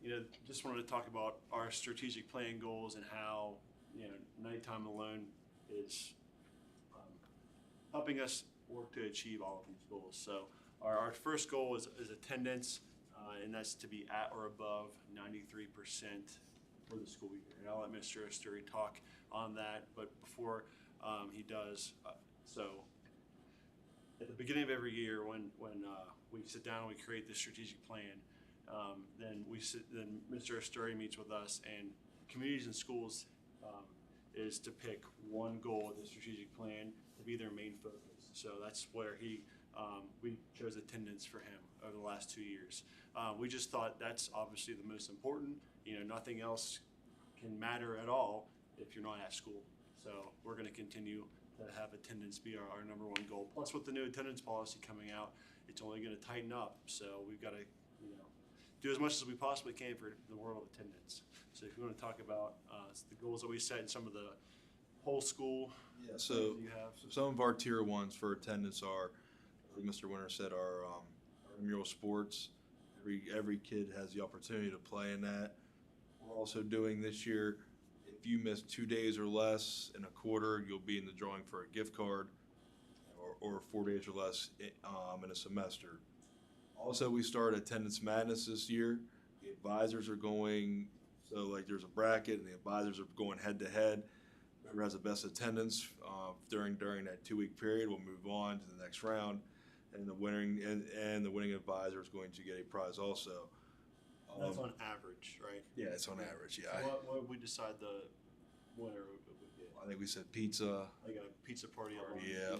Speaker 4: then just wanted to talk about our strategic plan goals and how nighttime alone is helping us work to achieve all of these goals. So our first goal is attendance. And that's to be at or above 93% for the school year. And I'll let Mr. Sturry talk on that, but before he does, so at the beginning of every year when we sit down and we create this strategic plan, then Mr. Sturry meets with us, and communities and schools is to pick one goal of the strategic plan to be their main focus. So that's where we chose attendance for him over the last 2 years. We just thought that's obviously the most important. Nothing else can matter at all if you're not at school. So we're going to continue to have attendance be our number one goal. Plus, with the new attendance policy coming out, it's only going to tighten up. So we've got to do as much as we possibly can for the world of attendance. So if you want to talk about the goals that we set in some of the whole school,
Speaker 5: So
Speaker 4: you have.
Speaker 5: some of our tier 1s for attendance are, like Mr. Winter said, our intramural sports. Every kid has the opportunity to play in that. We're also doing this year, if you miss 2 days or less in a quarter, you'll be in the drawing for a gift card, or 4 days or less in a semester. Also, we start attendance madness this year. The advisors are going, so like there's a bracket, and the advisors are going head to head. Whoever has the best attendance during that 2-week period will move on to the next round. And the winning advisor is going to get a prize also.
Speaker 4: That's on average, right?
Speaker 5: Yeah, it's on average. Yeah,
Speaker 4: So what would we decide the winner would get?
Speaker 5: I think we said pizza.
Speaker 4: Like a pizza party.
Speaker 5: Yeah.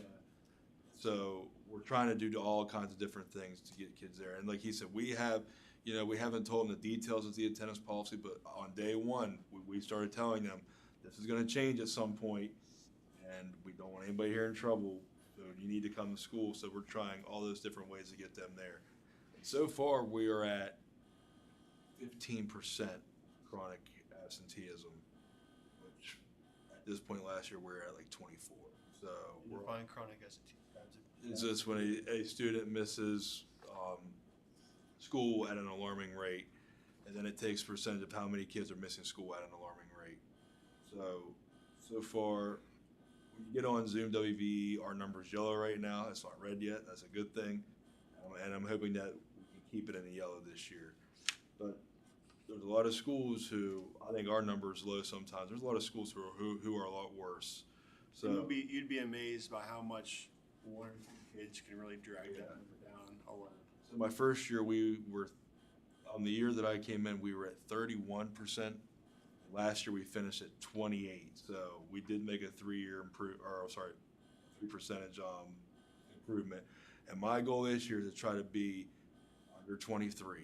Speaker 5: So we're trying to do all kinds of different things to get kids there. And like he said, we haven't told them the details of the attendance policy, but on day 1, we started telling them this is going to change at some point, and we don't want anybody here in trouble. So you need to come to school. So we're trying all those different ways to get them there. And so far, we are at 15% chronic absenteeism, which at this point last year, we're at like 24. So we're
Speaker 4: Define chronic as
Speaker 5: it's just when a student misses school at an alarming rate, and then it takes percentage of how many kids are missing school at an alarming rate. So far, when you get on Zoom WVE, our number's yellow right now. It's not red yet. That's a good thing. And I'm hoping that we can keep it in the yellow this year. But there's a lot of schools who, I think our number is low sometimes. There's a lot of schools who are a lot worse. So
Speaker 4: you'd be amazed by how much one or two kids can really drag that number down alone.
Speaker 5: So my first year, we were, on the year that I came in, we were at 31%. Last year, we finished at 28. So we did make a 3 percentage improvement. And my goal this year is to try to be under 23.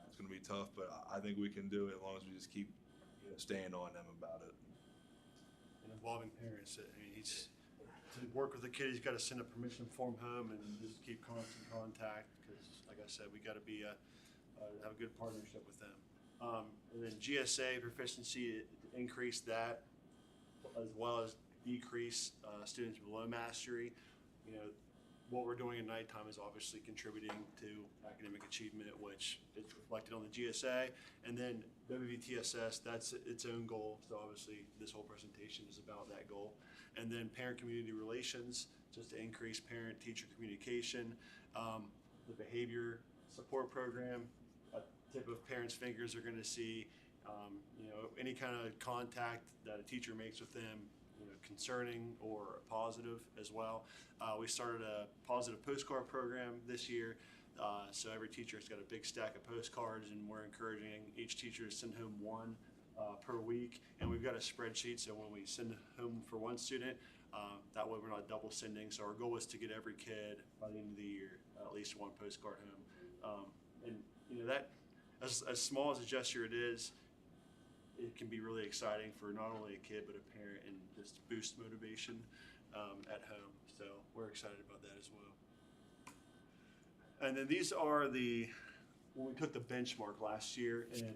Speaker 5: It's going to be tough, but I think we can do it as long as we just keep staying on them about it.
Speaker 4: And involving parents, I mean, to work with the kid, he's got to send a permission form home and just keep constant contact because, like I said, we got to be have a good partnership with them. And then GSA proficiency, increase that as well as decrease students below mastery. You know, what we're doing at nighttime is obviously contributing to academic achievement, which is reflected on the GSA. And then WVTSS, that's its own goal. So obviously this whole presentation is about that goal. And then parent-community relations, just to increase parent-teacher communication. The behavior support program, a tip of parents' fingers are gonna see, any kind of contact that a teacher makes with them, concerning or positive as well. We started a positive postcard program this year. So every teacher's got a big stack of postcards, and we're encouraging each teacher to send home one per week. And we've got a spreadsheet, so when we send home for one student, that way we're not double sending. So our goal is to get every kid by the end of the year at least one postcard home. And that, as small as a gesture it is, it can be really exciting for not only a kid but a parent, and just boost motivation at home. So we're excited about that as well. And then these are when we took the benchmark last year in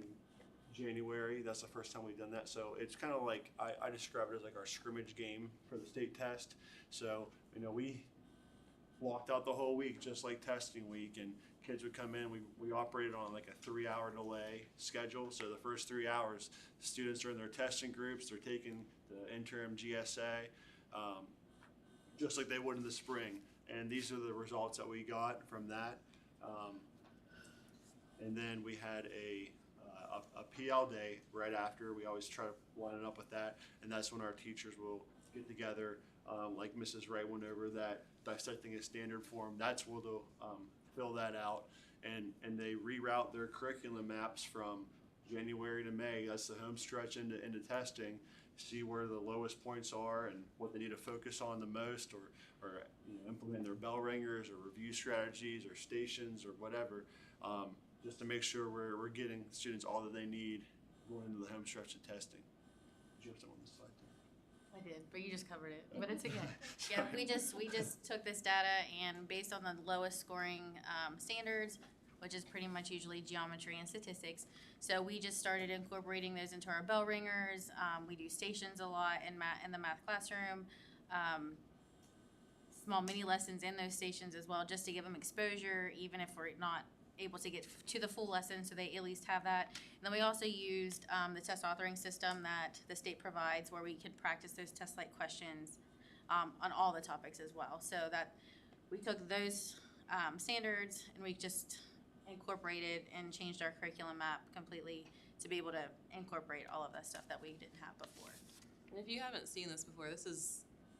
Speaker 4: January, that's the first time we've done that. So it's kind of like, I describe it as like our scrimmage game for the state test. So, we walked out the whole week just like testing week, and kids would come in. We operated on like a 3-hour delay schedule. So the first 3 hours, the students are in their testing groups. They're taking the interim GSA, just like they would in the spring. And these are the results that we got from that. And then we had a PL day right after. We always try to line it up with that. And that's when our teachers will get together, like Mrs. Wright went over that dissecting a standard form. That's where they'll fill that out, and they reroute their curriculum maps from January to May. That's the home stretch into testing. See where the lowest points are and what they need to focus on the most, or implement their bell ringers or review strategies or stations or whatever, just to make sure we're getting students all that they need going into the home stretch of testing. Did you have something on this slide too?
Speaker 6: I did, but you just covered it. But it's okay. Yeah, we just took this data, and based on the lowest scoring standards, which is pretty much usually geometry and statistics, so we just started incorporating those into our bell ringers. We do stations a lot in the math classroom. Small mini lessons in those stations as well, just to give them exposure, even if we're not able to get to the full lesson, so they at least have that. And then we also used the test authoring system that the state provides, where we could practice those test-like questions on all the topics as well. So that we took those standards, and we just incorporated and changed our curriculum map completely to be able to incorporate all of that stuff that we didn't have before.
Speaker 7: And if you haven't seen this before,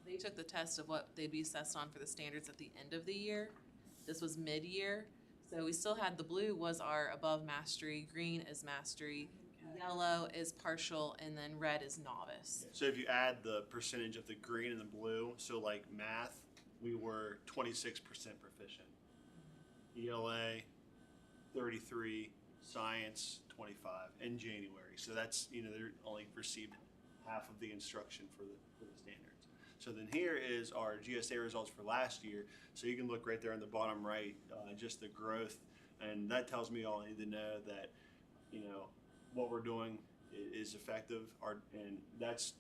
Speaker 7: they took the test of what they'd be assessed on for the standards at the end of the year. This was mid-year. So we still had the blue was our above mastery, green is mastery, yellow is partial, and then red is novice.
Speaker 4: So if you add the percentage of the green and the blue, so like math, we were 26% proficient. ELA, 33, science, 25 in January. So that's, they only received half of the instruction for the standards. So then here is our GSA results for last year. So you can look right there in the bottom right, just the growth. And that tells me all I need to know that, what we're doing is effective. And that's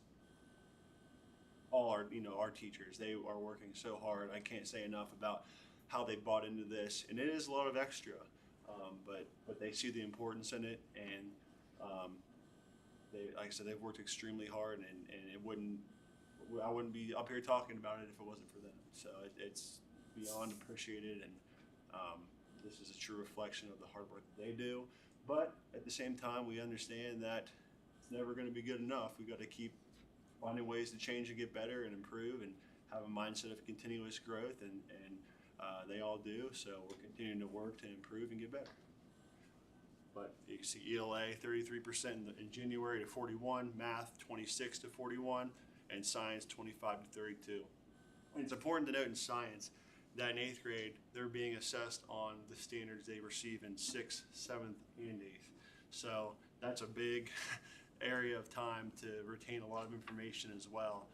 Speaker 4: all our teachers. They are working so hard. I can't say enough about how they bought into this, and it is a lot of extra, but they see the importance in it, and like I said, they've worked extremely hard, and I wouldn't be up here talking about it if it wasn't for them. So it's beyond appreciated, and this is a true reflection of the hard work that they do. But at the same time, we understand that it's never going to be good enough. We've got to keep finding ways to change and get better and improve, and have a mindset of continuous growth, and they all do. So we're continuing to work to improve and get better. But you can see ELA 33% in January to 41, math 26 to 41, and science 25 to 32. And it's important to note in science that in 8th grade, they're being assessed on the standards they receive in 6th, 7th, and 8th. So that's a big area of time to retain a lot of information as well.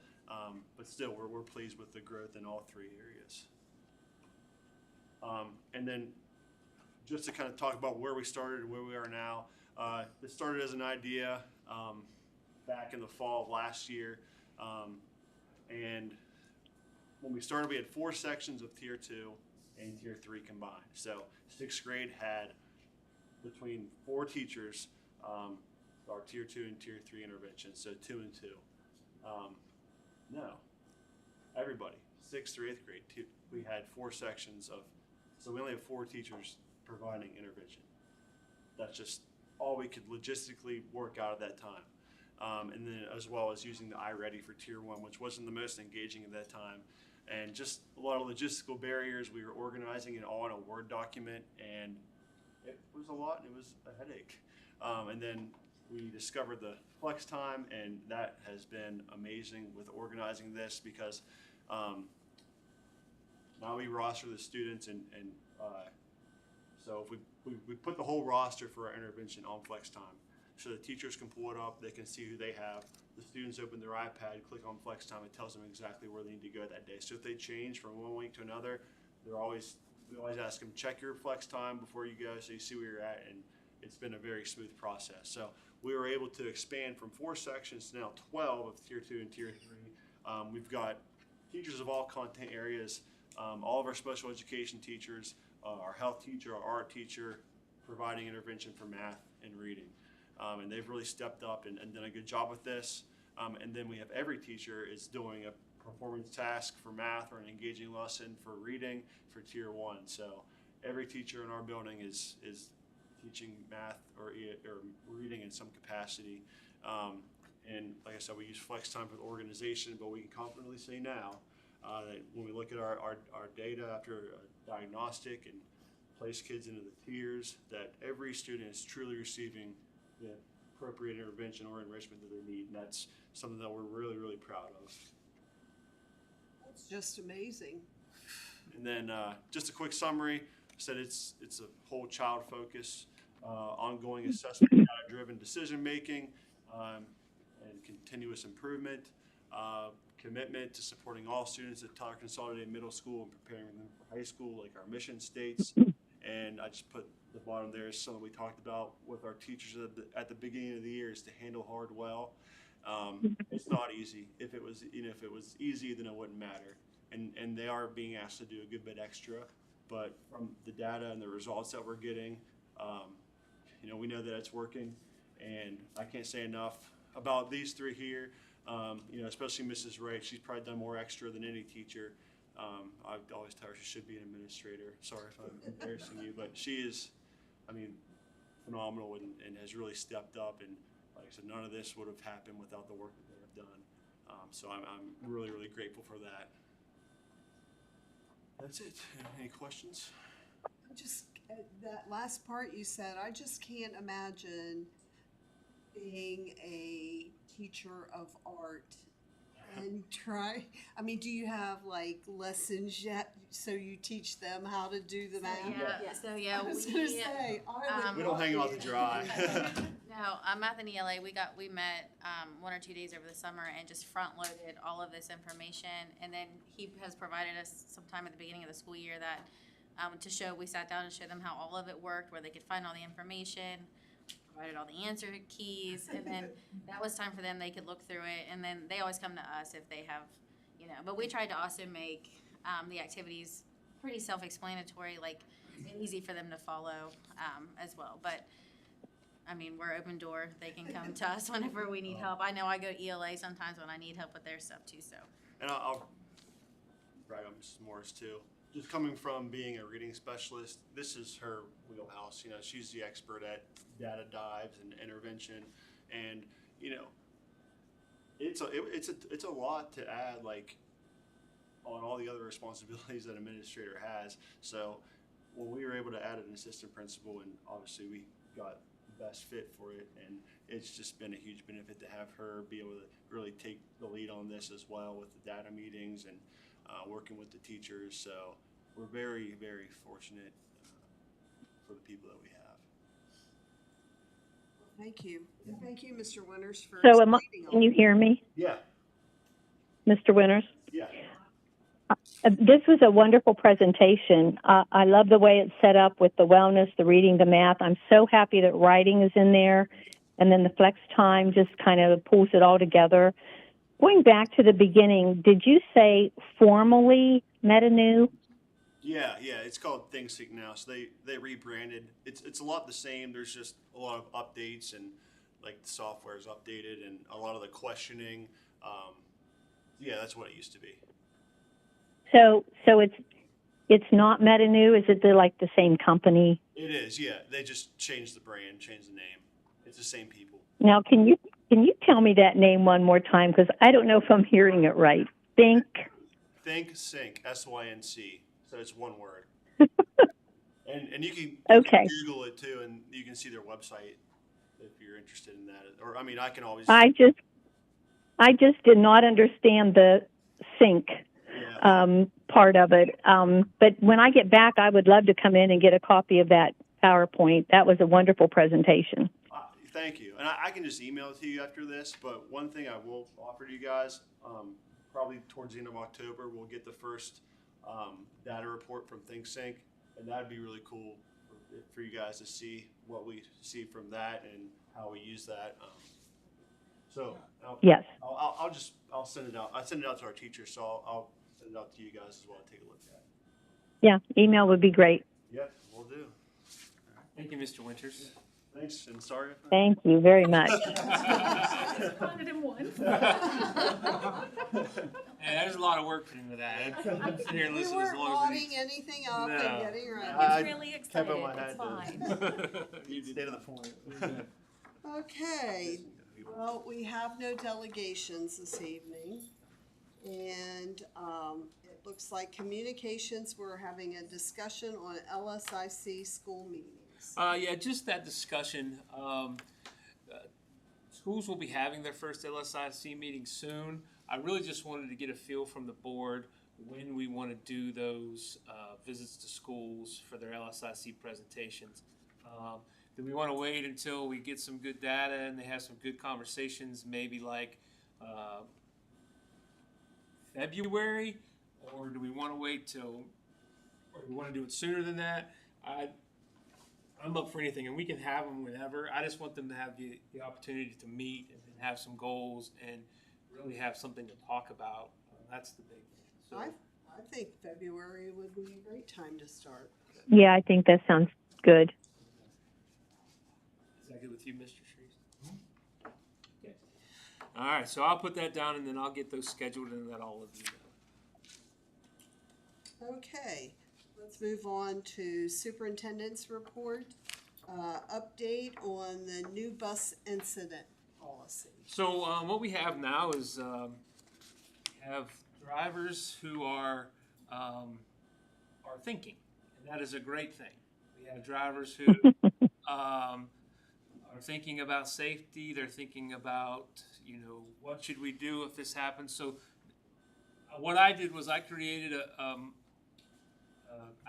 Speaker 4: But still, we're pleased with the growth in all 3 areas. And then just to kind of talk about where we started and where we are now, this started as an idea back in the fall of last year. And when we started, we had 4 sections of Tier 2 and Tier 3 combined. So 6th grade had between 4 teachers, our Tier 2 and Tier 3 interventions, so 2 and 2. No, everybody, 6th through 8th grade, we had 4 sections of, so we only have 4 teachers providing intervention. That's just all we could logistically work out at that time. And then as well as using the iReady for Tier 1, which wasn't the most engaging at that time. And just a lot of logistical barriers. We were organizing it all in a Word document, and it was a lot, and it was a headache. And then we discovered the flex time, and that has been amazing with organizing this, because now we roster the students, and so if we put the whole roster for our intervention on flex time, so the teachers can pull it up, they can see who they have. The students open their iPad, click on flex time, it tells them exactly where they need to go that day. So if they change from one week to another, we always ask them, check your flex time before you go so you see where you're at, and it's been a very smooth process. So we were able to expand from 4 sections to now 12 of Tier 2 and Tier 3. We've got teachers of all content areas, all of our special education teachers, our health teacher, our art teacher, providing intervention for math and reading. And they've really stepped up and done a good job with this. And then we have every teacher is doing a performance task for math or an engaging lesson for reading for Tier 1. So every teacher in our building is teaching math or reading in some capacity. And like I said, we use flex time for the organization, but we can confidently say now that when we look at our data after a diagnostic and place kids into the tiers, that every student is truly receiving the appropriate intervention or enrichment that they need. And that's something that we're really, really proud of.
Speaker 1: It's just amazing.
Speaker 4: And then just a quick summary. I said it's a whole child focus, ongoing assessment, data-driven decision making, and continuous improvement, commitment to supporting all students at Tyler Consolidated Middle School and preparing them for high school, like our mission states. And I just put the bottom there is something we talked about with our teachers at the beginning of the year, is to handle hard well. It's not easy. If it was easy, then it wouldn't matter. And they are being asked to do a good bit extra, but from the data and the results that we're getting, we know that it's working. And I can't say enough about these 3 here. Especially Mrs. Wright. She's probably done more extra than any teacher. I always tell her she should be an administrator. Sorry if I'm embarrassing you, but she is, phenomenal and has really stepped up. And like I said, none of this would have happened without the work that they have done. So I'm really, really grateful for that. That's it. Any questions?
Speaker 1: Just that last part you said, I just can't imagine being a teacher of art and do you have like lessons yet so you teach them how to do the math?
Speaker 6: Yeah.
Speaker 1: I was gonna say,
Speaker 4: We don't hang out to dry.
Speaker 6: No, math and ELA, we met 1 or 2 days over the summer and just front-loaded all of this information. And then he has provided us some time at the beginning of the school year that we sat down and showed them how all of it worked, where they could find all the information, provided all the answer keys, and then that was time for them, they could look through it, and then they always come to us if they have, but we tried to also make, the activities pretty self-explanatory, like, and easy for them to follow, as well, but, I mean, we're open door, they can come to us whenever we need help. I know I go to ELA sometimes when I need help with their stuff too, so.
Speaker 4: And I'll brag on Mrs. Morris too. Just coming from being a reading specialist, this is her wheelhouse. She's the expert at data dives and intervention, and it's a lot to add, like, on all the other responsibilities that an administrator has. So when we were able to add an assistant principal, and obviously we got the best fit for it, and it's just been a huge benefit to have her be able to really take the lead on this as well with the data meetings and working with the teachers. So we're very, very fortunate for the people that we have.
Speaker 1: Thank you. Thank you, Mr. Winters, for
Speaker 2: So
Speaker 1: explaining all
Speaker 2: can you hear me,
Speaker 4: Yeah,
Speaker 2: Mr. Winters?
Speaker 4: yeah.
Speaker 2: This was a wonderful presentation. I love the way it's set up with the wellness, the reading, the math. I'm so happy that writing is in there, and then the flex time just kind of pulls it all together. Going back to the beginning, did you say formally Metanew?
Speaker 4: Yeah, it's called ThinkSync now. So they rebranded. It's a lot the same. There's just a lot of updates, and like the software is updated, and a lot of the questioning. Yeah, that's what it used to be.
Speaker 2: So it's not Metanew. Is it like the same company?
Speaker 4: It is. Yeah, they just changed the brand, changed the name. It's the same people.
Speaker 2: Now, can you tell me that name one more time, because I don't know if I'm hearing it right.
Speaker 4: ThinkSync, SYNC. So it's one word. and you can Google it too, and you can see their website if you're interested in that. Or I can always.
Speaker 2: I just did not understand the sync part of it. But when I get back, I would love to come in and get a copy of that PowerPoint. That was a wonderful presentation.
Speaker 4: Thank you. And I can just email it to you after this. But one thing I will offer to you guys, probably towards the end of October, we'll get the first data report from ThinkSync, and that'd be really cool for you guys to see what we see from that and how we use that.
Speaker 2: Yes.
Speaker 4: I'll send it out. I send it out to our teachers, so I'll send it out to you guys as well to take a look at.
Speaker 2: Yeah, email would be great.
Speaker 4: Yep, we'll do.
Speaker 3: Thank you, Mr. Winters.
Speaker 4: Thanks, and sorry.
Speaker 2: Thank you very much.
Speaker 6: Responded in one.
Speaker 3: Hey, there's a lot of work put into that. I'm sitting here and
Speaker 1: We
Speaker 3: listening as
Speaker 1: weren't
Speaker 3: long as
Speaker 1: wadding anything up
Speaker 3: No.
Speaker 1: and getting ready.
Speaker 4: I
Speaker 6: It's really
Speaker 4: kept
Speaker 6: excited.
Speaker 4: on my head
Speaker 6: It's
Speaker 4: to-
Speaker 6: fine.
Speaker 3: you did.
Speaker 4: Stay to the point.
Speaker 1: Okay, well, we have no delegations this evening. And it looks like communications, we're having a discussion on LSIC school meetings.
Speaker 3: Yeah, just that discussion. Schools will be having their first LSIC meeting soon. I really just wanted to get a feel from the board when we want to do those visits to schools for their LSIC presentations. Do we want to wait until we get some good data and they have some good conversations, maybe like February, or do we want to wait till, or do we want to do it sooner than that? I'm up for anything, and we can have them whenever. I just want them to have the opportunity to meet and have some goals and really have something to talk about. That's the big thing. So,
Speaker 1: I think February would be a great time to start.
Speaker 2: Yeah, I think that sounds good.
Speaker 3: is that good with you, Mr. Shreves? Okay. All right, so I'll put that down, and then I'll get those scheduled and let all of you know.
Speaker 1: Okay, let's move on to superintendent's report. Update on the new bus incident policy.
Speaker 3: So what we have now is have drivers who are thinking, and that is a great thing. We have drivers who are thinking about safety. They're thinking about, what should we do if this happens. So what I did was I created a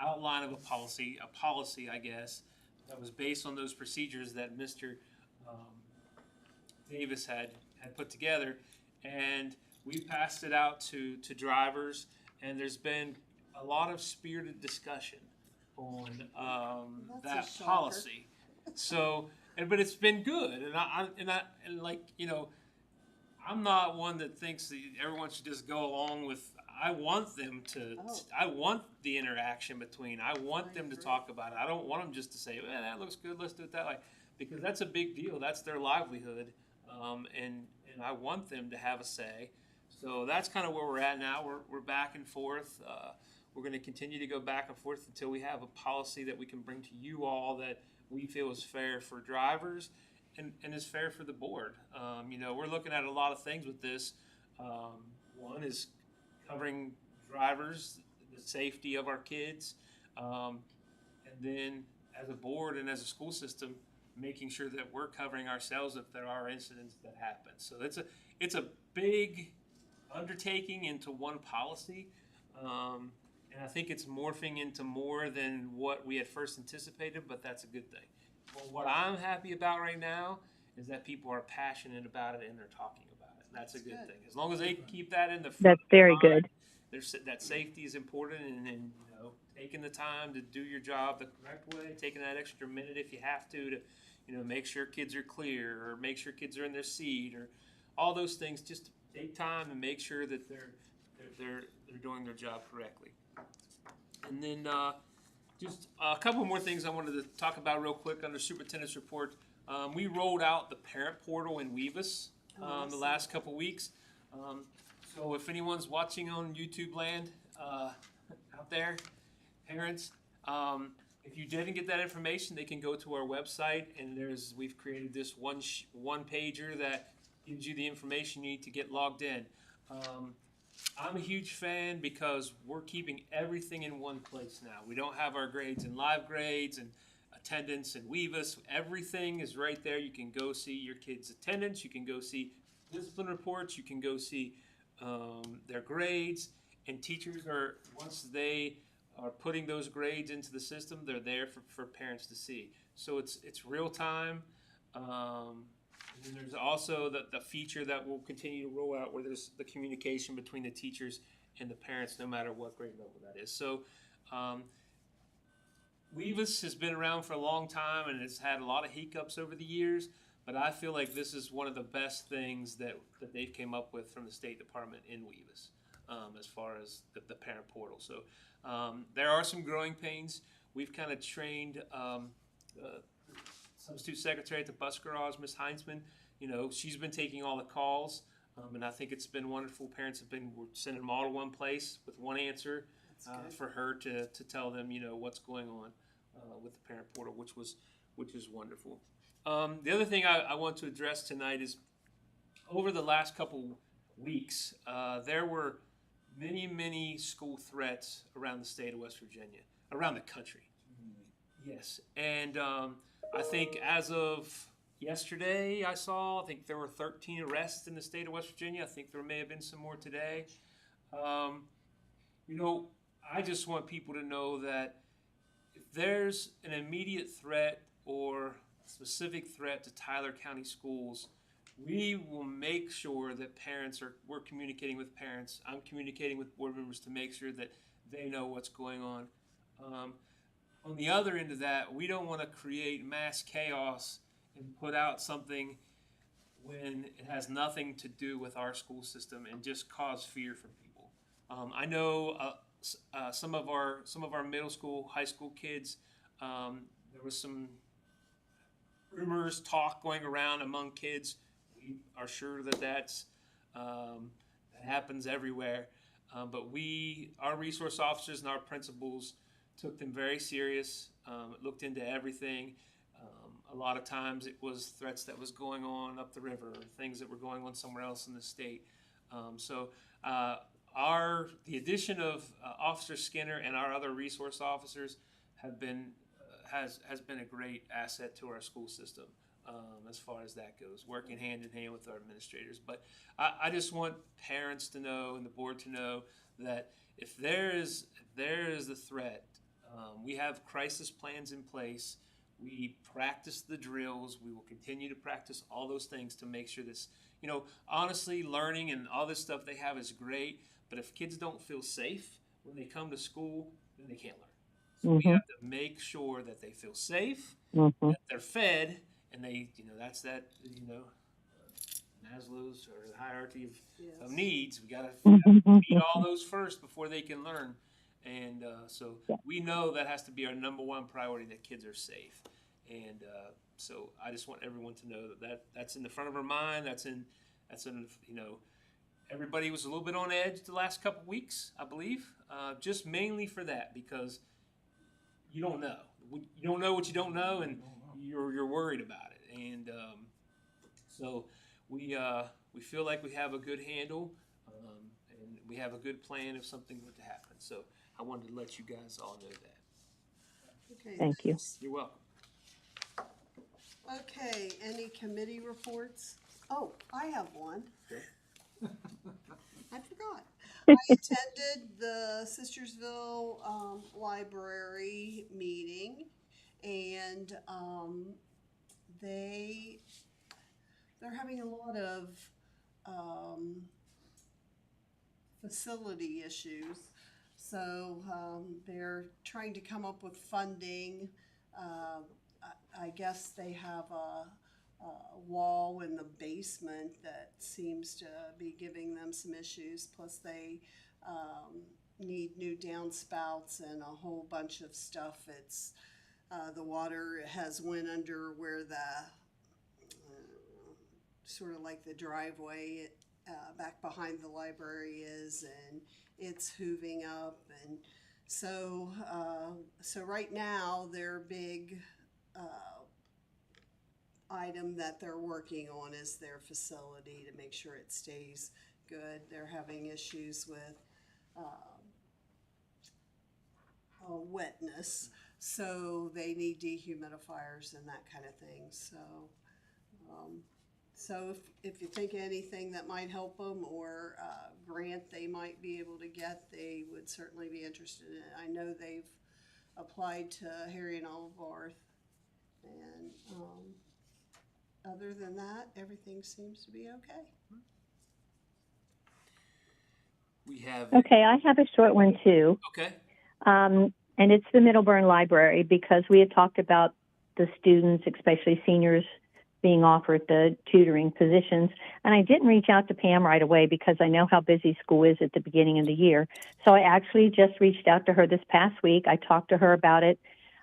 Speaker 3: outline of a policy, I guess, that was based on those procedures that Mr. Davis had put together, and we passed it out to drivers, and there's been a lot of spirited discussion on
Speaker 1: That's
Speaker 3: that
Speaker 1: a shocker.
Speaker 3: policy. So, but it's been good, and like, you know, I'm not one that thinks that everyone should just go along with. I want them to.
Speaker 1: Oh.
Speaker 3: I want the interaction between. I want
Speaker 1: I
Speaker 3: them to
Speaker 1: agree.
Speaker 3: talk about it. I don't want them just to say, "Well, that looks good. Let's do it that way," because that's a big deal. That's their livelihood, and I want them to have a say. So that's kind of where we're at now. We're back and forth. We're going to continue to go back and forth until we have a policy that we can bring to you all that we feel is fair for drivers and is fair for the board. You know, we're looking at a lot of things with this. One is covering drivers, the safety of our kids, and then as a board and as a school system, making sure that we're covering ourselves if there are incidents that happen. So it's a big undertaking into one policy. And I think it's morphing into more than what we had first anticipated, but that's a good thing. Well, what I'm happy about right now is that people are passionate about it and they're talking about it. And that's a good thing. As long as they can keep that in the front
Speaker 2: That's very
Speaker 3: of their mind,
Speaker 2: good.
Speaker 3: that safety is important, and you know, taking the time to do your job the correct way, taking that extra minute if you have to you know, make sure kids are clear or make sure kids are in their seat or all those things. Just take time and make sure that they're doing their job correctly. And then just a couple more things I wanted to talk about real quick under superintendent's report. We rolled out the parent portal in Weavis the last couple weeks. So if anyone's watching on YouTube land out there, parents, if you didn't get that information, they can go to our website, and we've created this one pager that gives you the information you need to get logged in. I'm a huge fan because we're keeping everything in one place now. We don't have our grades in live grades and attendance and Weavis. Everything is right there. You can go see your kids' attendance. You can go see discipline reports. You can go see their grades. And teachers once they are putting those grades into the system, they're there for parents to see. So it's real time. And then there's also the feature that will continue to roll out where there's the communication between the teachers and the parents, no matter what grade level that is. So Weavis has been around for a long time and it's had a lot of hiccups over the years, but I feel like this is one of the best things that they've came up with from the State Department in Weavis as far as the parent portal. So there are some growing pains. We've kind of trained substitute secretary at the bus garage, Ms. Heinzman. You know, she's been taking all the calls, and I think it's been wonderful. Parents we're sending them all to one place with one answer for her to tell them, you know, what's going on with the parent portal, which is wonderful. The other thing I want to address tonight is over the last couple weeks, there were many school threats around the state of West Virginia, around the country. Yes, and I think as of yesterday, I think there were 13 arrests in the state of West Virginia. I think there may have been some more today. You know, I just want people to know that if there's an immediate threat or specific threat to Tyler County schools, we will make sure that we're communicating with parents. I'm communicating with board members to make sure that they know what's going on. On the other end of that, we don't want to create mass chaos and put out something when it has nothing to do with our school system and just cause fear for people. I know some of our middle school, high school kids, there was some rumors, talk going around among kids. We are sure that happens everywhere. But our resource officers and our principals took them very serious, looked into everything. A lot of times it was threats that was going on up the river, things that were going on somewhere else in the state. So the addition of Officer Skinner and our other resource officers has been a great asset to our school system as far as that goes, working hand in hand with our administrators. But I just want parents to know and the board to know that if there is a threat, we have crisis plans in place. We practice the drills. We will continue to practice all those things to make sure this, you know, honestly, learning and all this stuff they have is great. But if kids don't feel safe when they come to school, then they can't learn. So we have to make sure that they feel safe, that they're fed, and they, that's that, Maslow's or the hierarchy of
Speaker 1: Yes.
Speaker 3: needs. We gotta meet all those first before they can learn. And so we know that has to be our number one priority, that kids are safe. And so I just want everyone to know that's in the front of our mind. That's in everybody was a little bit on edge the last couple weeks, I believe, just mainly for that, because you don't know. You don't know what you don't know, and you're worried about it. And so we feel like we have a good handle, and we have a good plan if something were to happen. So I wanted to let you guys all know that.
Speaker 1: Okay,
Speaker 2: Thank you.
Speaker 1: thanks.
Speaker 3: You're welcome.
Speaker 1: Okay, any committee reports? Oh, I have one. I forgot. I attended the Sistersville Library meeting, and they're having a lot of facility issues. So they're trying to come up with funding. I guess they have a wall in the basement that seems to be giving them some issues. Plus they need new downspouts and a whole bunch of stuff. It's the water has went under where the sort of like the driveway back behind the library is, and it's hooving up. And so right now their big item that they're working on is their facility to make sure it stays good. They're having issues with wetness, so they need dehumidifiers and that kind of thing. So if you think of anything that might help them, or a grant they might be able to get, they would certainly be interested in it. I know they've applied to Harry and Olive, and other than that, everything seems to be okay.
Speaker 3: We have
Speaker 2: Okay, I have a short one too.
Speaker 3: okay.
Speaker 2: And it's the Middleburn Library, because we had talked about the students, especially seniors, being offered the tutoring positions. And I didn't reach out to Pam right away because I know how busy school is at the beginning of the year. So I actually just reached out to her this past week. I talked to her about it.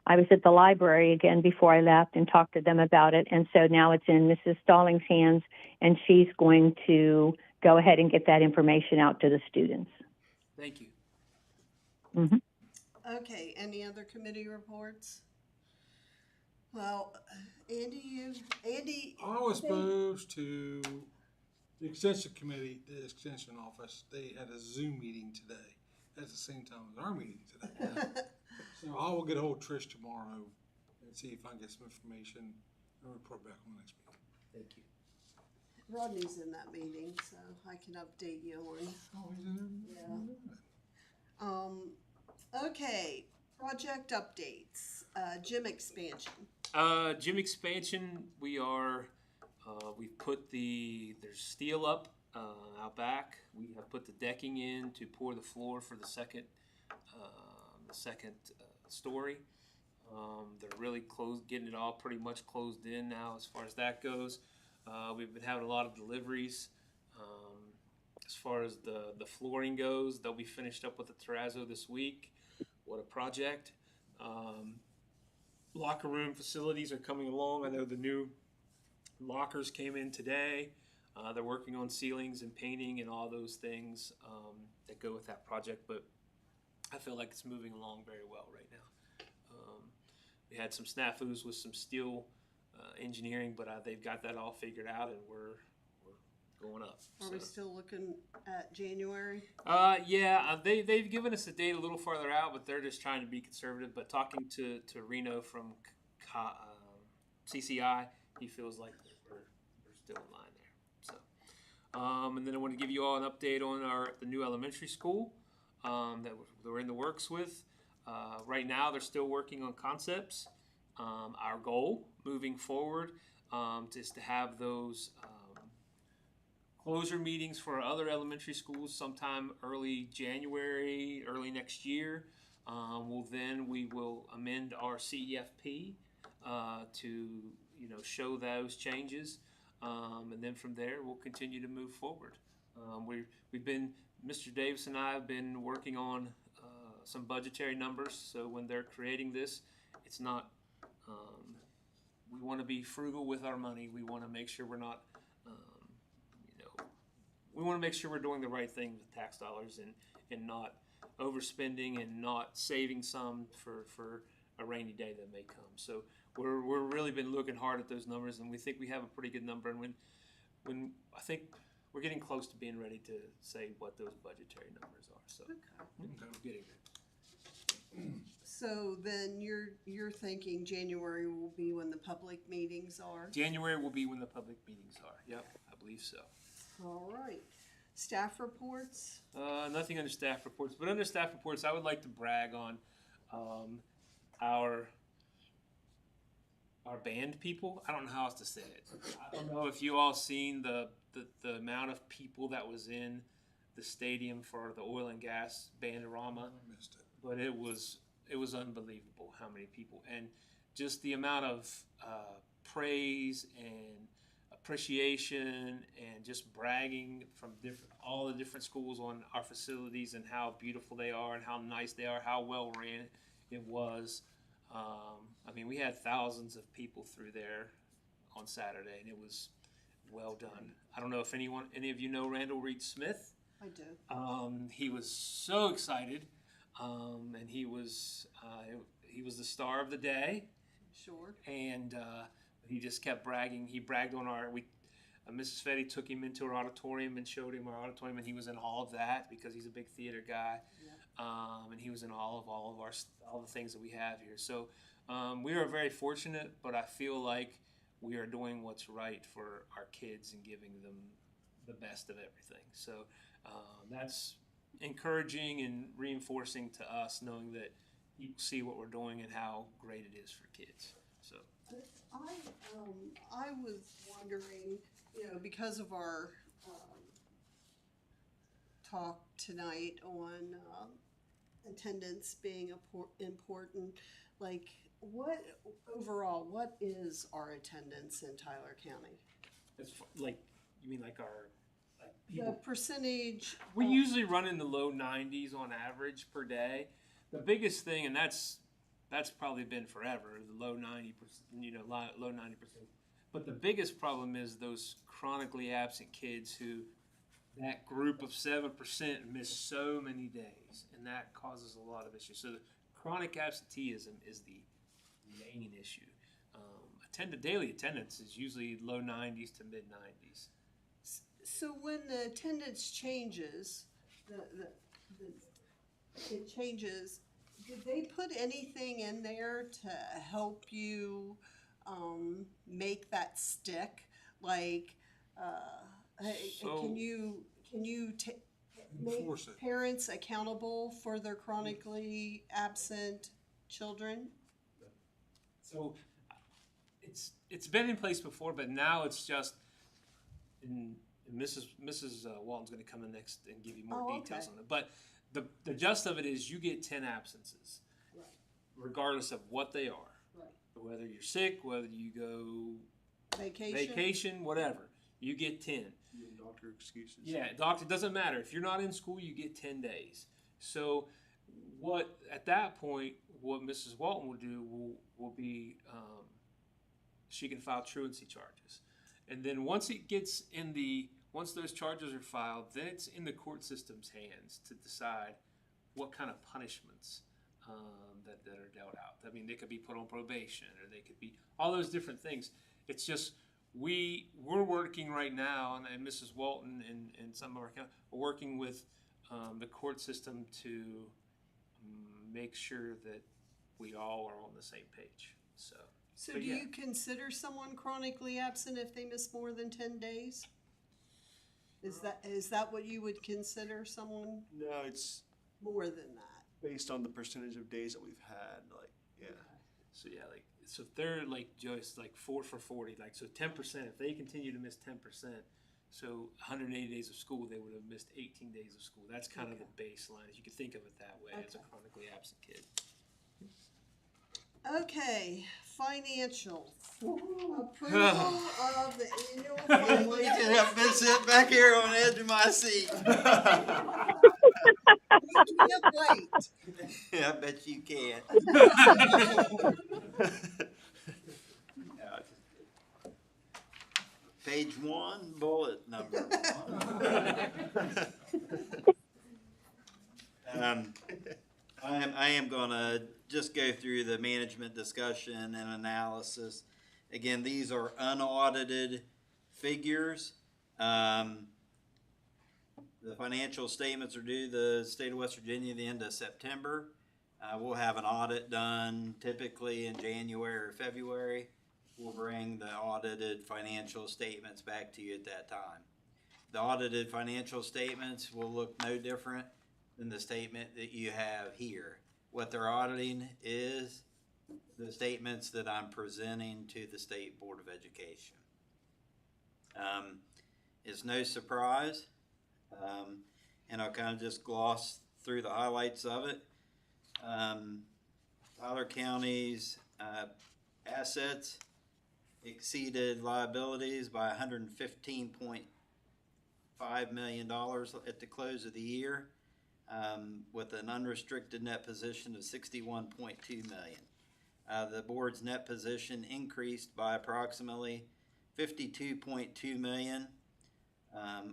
Speaker 2: I was at the library again before I left and talked to them about it. And so now it's in Mrs. Stallings' hands, and she's going to go ahead and get that information out to the students.
Speaker 3: Thank you.
Speaker 2: Mm-hmm.
Speaker 1: Okay, any other committee reports? Well, Andy,
Speaker 8: I was supposed to, the extension committee, the extension office, they had a Zoom meeting today at the same time as our meeting today. So I will get a hold of Trish tomorrow and see if I can get some information and report back on the next meeting.
Speaker 3: Thank you.
Speaker 1: Rodney's in that meeting, so I can update you on.
Speaker 8: Oh, he's in there?
Speaker 1: Yeah. Okay, project updates, gym expansion.
Speaker 3: Gym expansion, we've put there's steel up out back. We have put the decking in to pour the floor for the second story. They're really getting it all pretty much closed in now as far as that goes. We've been having a lot of deliveries. As far as the flooring goes, they'll be finished up with the terrazzo this week. What a project. Locker room facilities are coming along. I know the new lockers came in today. They're working on ceilings and painting and all those things that go with that project, but I feel like it's moving along very well right now. We had some snafus with some steel engineering, but they've got that all figured out, and we're going up.
Speaker 1: Are we still looking at January?
Speaker 3: Yeah, they've given us a date a little farther out, but they're just trying to be conservative. But talking to Reno from CCI, he feels like we're still in line there. So, and then I want to give you all an update on the new elementary school that we're in the works with. Right now, they're still working on concepts. Our goal moving forward is to have those closure meetings for other elementary schools sometime early January, early next year. We will amend our CEFP to, you know, show those changes. And then from there, we'll continue to move forward. Mr. Davis and I have been working on some budgetary numbers, so when they're creating this, it's not, we want to be frugal with our money. We want to make sure we're not, we want to make sure we're doing the right thing with tax dollars and not overspending and not saving some for a rainy day that may come. So we're really been looking hard at those numbers, and we think we have a pretty good number. And when I think we're getting close to being ready to say what those budgetary numbers are. So we're getting there.
Speaker 1: So then you're thinking January will be when the public meetings are?
Speaker 3: January will be when the public meetings are. Yep, I believe so.
Speaker 1: All right. Staff reports?
Speaker 3: Nothing under staff reports, but under staff reports, I would like to brag on our band people. I don't know how else to say it. I don't know if you all seen the amount of people that was in the stadium for the oil and gas bandorama,
Speaker 8: I missed it.
Speaker 3: but it was unbelievable how many people, and just the amount of praise and appreciation and just bragging from all the different schools on our facilities and how beautiful they are and how nice they are, how well ran it was. I mean, we had thousands of people through there on Saturday, and it was well done. I don't know if any of you know Randall Reed Smith.
Speaker 1: I do.
Speaker 3: He was so excited, and he was the star of the day.
Speaker 1: Sure.
Speaker 3: And he just kept bragging. He bragged on Mrs. Fetty took him into her auditorium and showed him our auditorium, and he was in all of that because he's a big theater guy.
Speaker 1: Yeah.
Speaker 3: And he was in all the things that we have here. So we are very fortunate, but I feel like we are doing what's right for our kids and giving them the best of everything. So that's encouraging and reinforcing to us, knowing that you see what we're doing and how great it is for kids. So.
Speaker 1: I was wondering, because of our talk tonight on attendance being important, like what is our attendance in Tyler County?
Speaker 3: It's like, you mean like our
Speaker 1: The
Speaker 3: people?
Speaker 1: percentage.
Speaker 3: We usually run in the low 90s on average per day. The biggest thing, and that's probably been forever, the low 90%, low 90%. But the biggest problem is those chronically absent kids that group of 7% miss so many days, and that causes a lot of issues. So the chronic absenteeism is the main issue. Daily attendance is usually low 90s to mid 90s.
Speaker 1: So when the attendance changes, it changes. Did they put anything in there to help you make that stick? Like, can you make
Speaker 8: Enforce it.
Speaker 1: parents accountable for their chronically absent children?
Speaker 3: So it's been in place before, but now it's just, and Mrs. Walton's going to come in next and give you more details on it. But the gist of it is you get 10 absences,
Speaker 1: Right.
Speaker 3: regardless of what they are.
Speaker 1: Right.
Speaker 3: Whether you're sick, whether you go
Speaker 1: Vacation?
Speaker 3: whatever, you get 10.
Speaker 4: Doctor excuses.
Speaker 3: Yeah, doctor, doesn't matter. If you're not in school, you get 10 days. So at that point, what Mrs. Walton will do will be, she can file truancy charges. And then once those charges are filed, then it's in the court system's hands to decide what kind of punishments that are dealt out. I mean, they could be put on probation, or they could be all those different things. It's just we're working right now, and Mrs. Walton and some of our county are working with the court system to make sure that we all are on the same page.
Speaker 1: So
Speaker 3: But
Speaker 1: do
Speaker 3: yeah.
Speaker 1: you consider someone chronically absent if they miss more than 10 days? Is that what you would consider someone
Speaker 4: No, it's
Speaker 1: more than that?
Speaker 4: based on the percentage of days that we've had.
Speaker 3: So yeah, so if they're like just like 4 for 40, like so 10%. If they continue to miss 10%, so 180 days of school, they would have missed 18 days of school. That's kind of the baseline. If you could think of it that way, as a
Speaker 1: Okay.
Speaker 3: chronically absent kid.
Speaker 1: Okay, financials. Approval of the annual.
Speaker 9: Can't wait to have been sitting back here on the edge of my seat.
Speaker 1: Can't wait.
Speaker 9: I bet you can. Page 1, bullet number 1. I am gonna just go through the management discussion and analysis. Again, these are unaudited figures. The financial statements are due the state of West Virginia at the end of September. We'll have an audit done typically in January or February. We'll bring the audited financial statements back to you at that time. The audited financial statements will look no different than the statement that you have here. What they're auditing is the statements that I'm presenting to the State Board of Education. It's no surprise, and I'll kind of just gloss through the highlights of it. Tyler County's assets exceeded liabilities by $115.5 million at the close of the year, with an unrestricted net position of $61.2 million. The board's net position increased by approximately $52.2 million.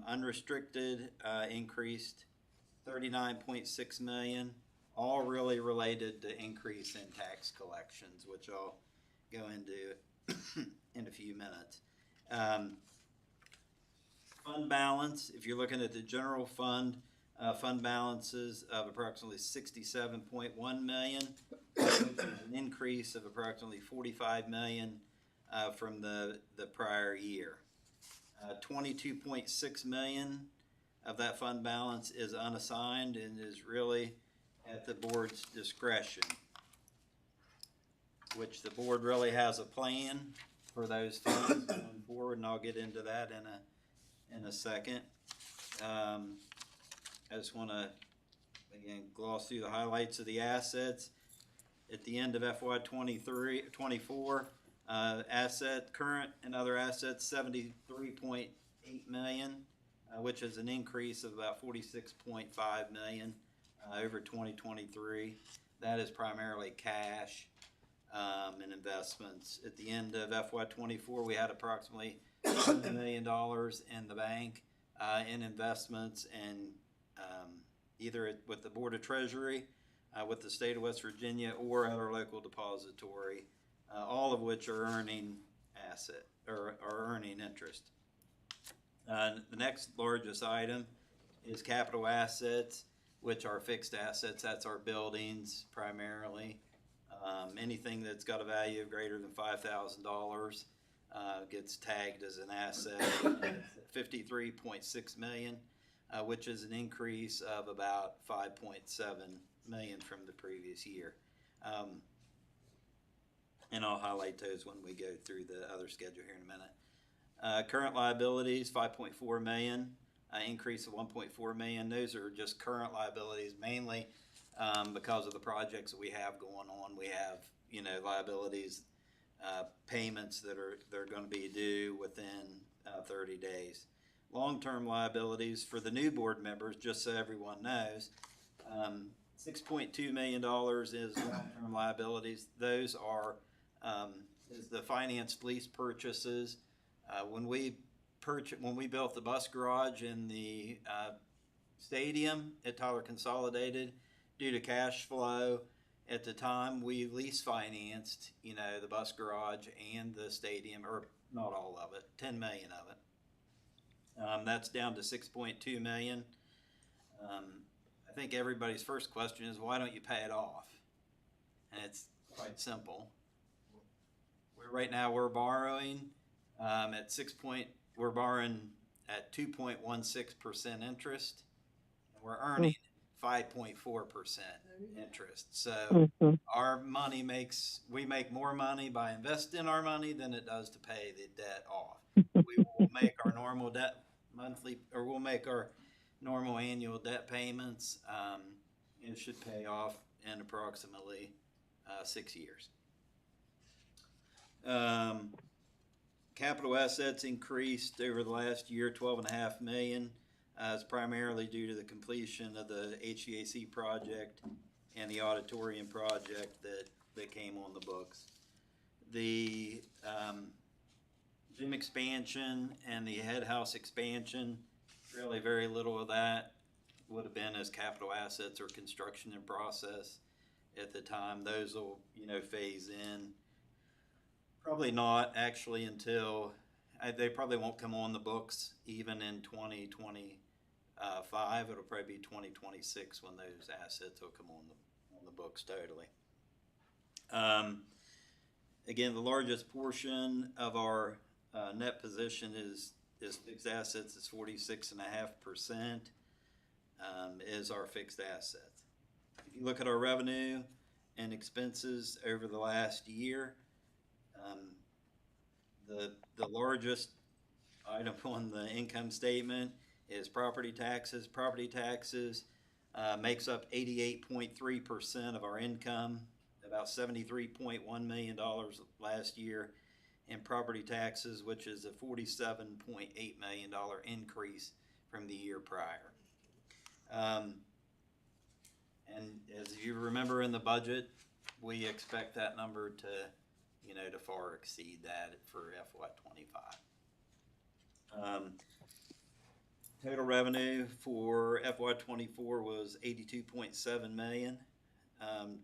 Speaker 9: Unrestricted increased $39.6 million, all really related to increase in tax collections, which I'll go into in a few minutes. Fund balance, if you're looking at the general fund, fund balances of approximately $67.1 million, which is an increase of approximately $45 million from the prior year. $22.6 million of that fund balance is unassigned and is really at the board's discretion, which the board really has a plan for those funds going forward, and I'll get into that in a second. I just want to again gloss through the highlights of the assets. At the end of FY 24, current and other assets $73.8 million, which is an increase of about $46.5 million over 2023. That is primarily cash and investments. At the end of FY 24, we had approximately $7 million in the bank in investments, and either with the Board of Treasury, with the state of West Virginia, or at our local depository, all of which are earning asset or are earning interest. The next largest item is capital assets, which are fixed assets. That's our buildings primarily. Anything that's got a value of greater than $5,000 gets tagged as an asset. $53.6 million, which is an increase of about $5.7 million from the previous year. And I'll highlight those when we go through the other schedule here in a minute. Current liabilities, $5.4 million, increase of $1.4 million. Those are just current liabilities, mainly because of the projects that we have going on. We have, liabilities, payments that are going to be due within 30 days. Long-term liabilities for the new board members, just so everyone knows, $6.2 million is long-term liabilities. Those are is the financed lease purchases. When we built the bus garage in the stadium at Tyler Consolidated, due to cash flow at the time, we lease financed, the bus garage and the stadium, or not all of it, 10 million of it. That's down to $6.2 million. I think everybody's first question is, why don't you pay it off? And it's quite simple. Right now we're borrowing we're borrowing at 2.16% interest. We're earning 5.4% interest. So our money we make more money by investing our money than it does to pay the debt off. We will make our normal debt we'll make our normal annual debt payments. It should pay off in approximately 6 years. capital assets increased over the last year, 12.5 million. It's primarily due to the completion of the HVAC project and the auditorium project that came on the books. The gym expansion and the head house expansion, really very little of that would have been as capital assets or construction in process at the time. Those will, phase in. Probably not actually until, they probably won't come on the books even in 2025. It'll probably be 2026 when those assets will come on the books totally. Again, the largest portion of our net position is fixed assets. Is 46.5%. Is our fixed assets. If you look at our revenue and expenses over the last year, the largest item on the income statement is property taxes. Property taxes makes up 88.3% of our income, about $73.1 million last year in property taxes, which is a $47.8 million increase from the year prior. And as you remember in the budget, we expect that number to far exceed that for FY25. Total revenue for FY24 was $82.7 million.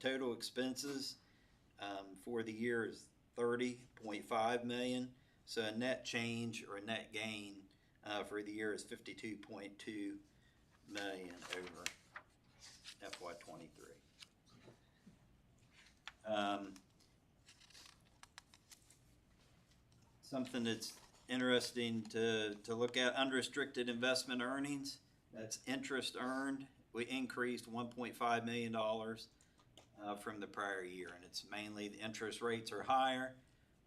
Speaker 9: Total expenses for the year is $30.5 million. So a net change or a net gain for the year is $52.2 million over FY23. Something that's interesting to look at, unrestricted investment earnings, that's interest earned. We increased $1.5 million from the prior year, and it's mainly the interest rates are higher,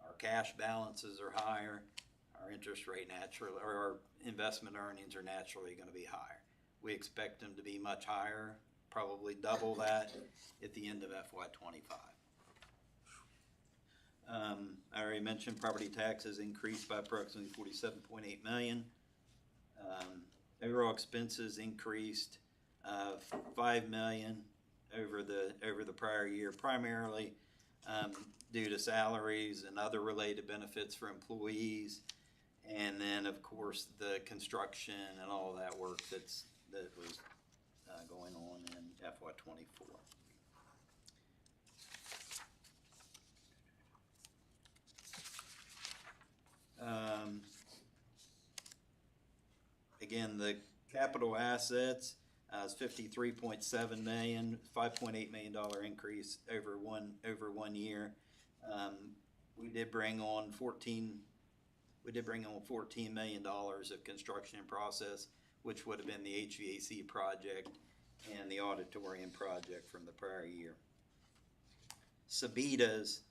Speaker 9: our cash balances are higher, our interest rate naturally, or our investment earnings are naturally going to be higher. We expect them to be much higher, probably double that at the end of FY25. I already mentioned property taxes increased by approximately $47.8 million. Overall expenses increased $5 million over the prior year, primarily due to salaries and other related benefits for employees, and then of course the construction and all that work that was going on in FY24. Again, the capital assets is $53.7 million, $5.8 million increase over one year. We did bring on $14 million of construction in process, which would have been the HVAC project and the auditorium project from the prior year. Sabitas,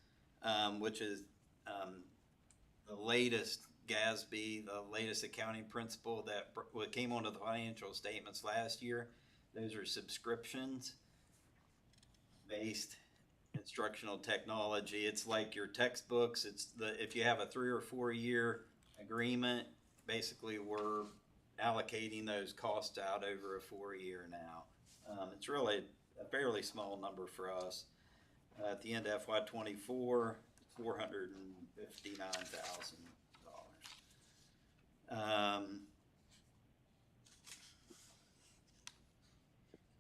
Speaker 9: which is the latest GASB, the latest accounting principle that came onto the financial statements last year. Those are subscriptions-based instructional technology. It's like your textbooks. If you have a 3 or 4 year agreement, basically we're allocating those costs out over a 4 year now. It's really a fairly small number for us. At the end of FY24, $459,000.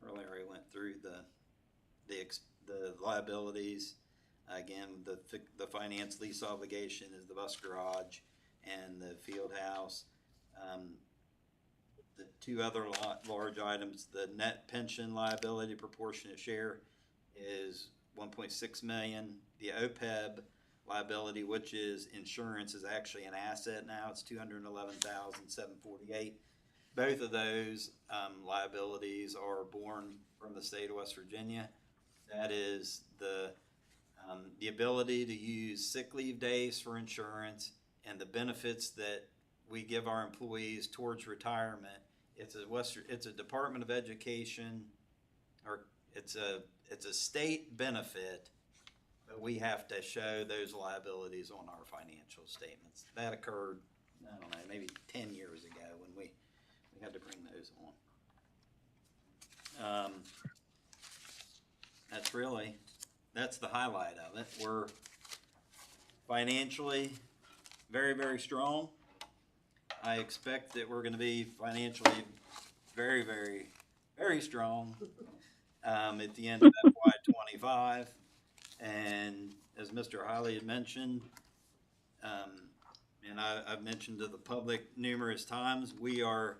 Speaker 9: Earlier I went through the liabilities. Again, the finance lease obligation is the bus garage and the field house. The two other large items, the net pension liability proportionate share is $1.6 million. The OPEB liability, which is insurance, is actually an asset now. It's $211,748. Both of those liabilities are born from the state of West Virginia. That is the ability to use sick leave days for insurance and the benefits that we give our employees towards retirement. It's a Department of Education, or it's a state benefit, but we have to show those liabilities on our financial statements. That occurred, I don't know, maybe 10 years ago when we had to bring those on. That's the highlight of it. We're financially very, very strong. I expect that we're going to be financially very, very, very strong at the end of FY25. And as Mr. Hiley had mentioned, and I've mentioned to the public numerous times, we are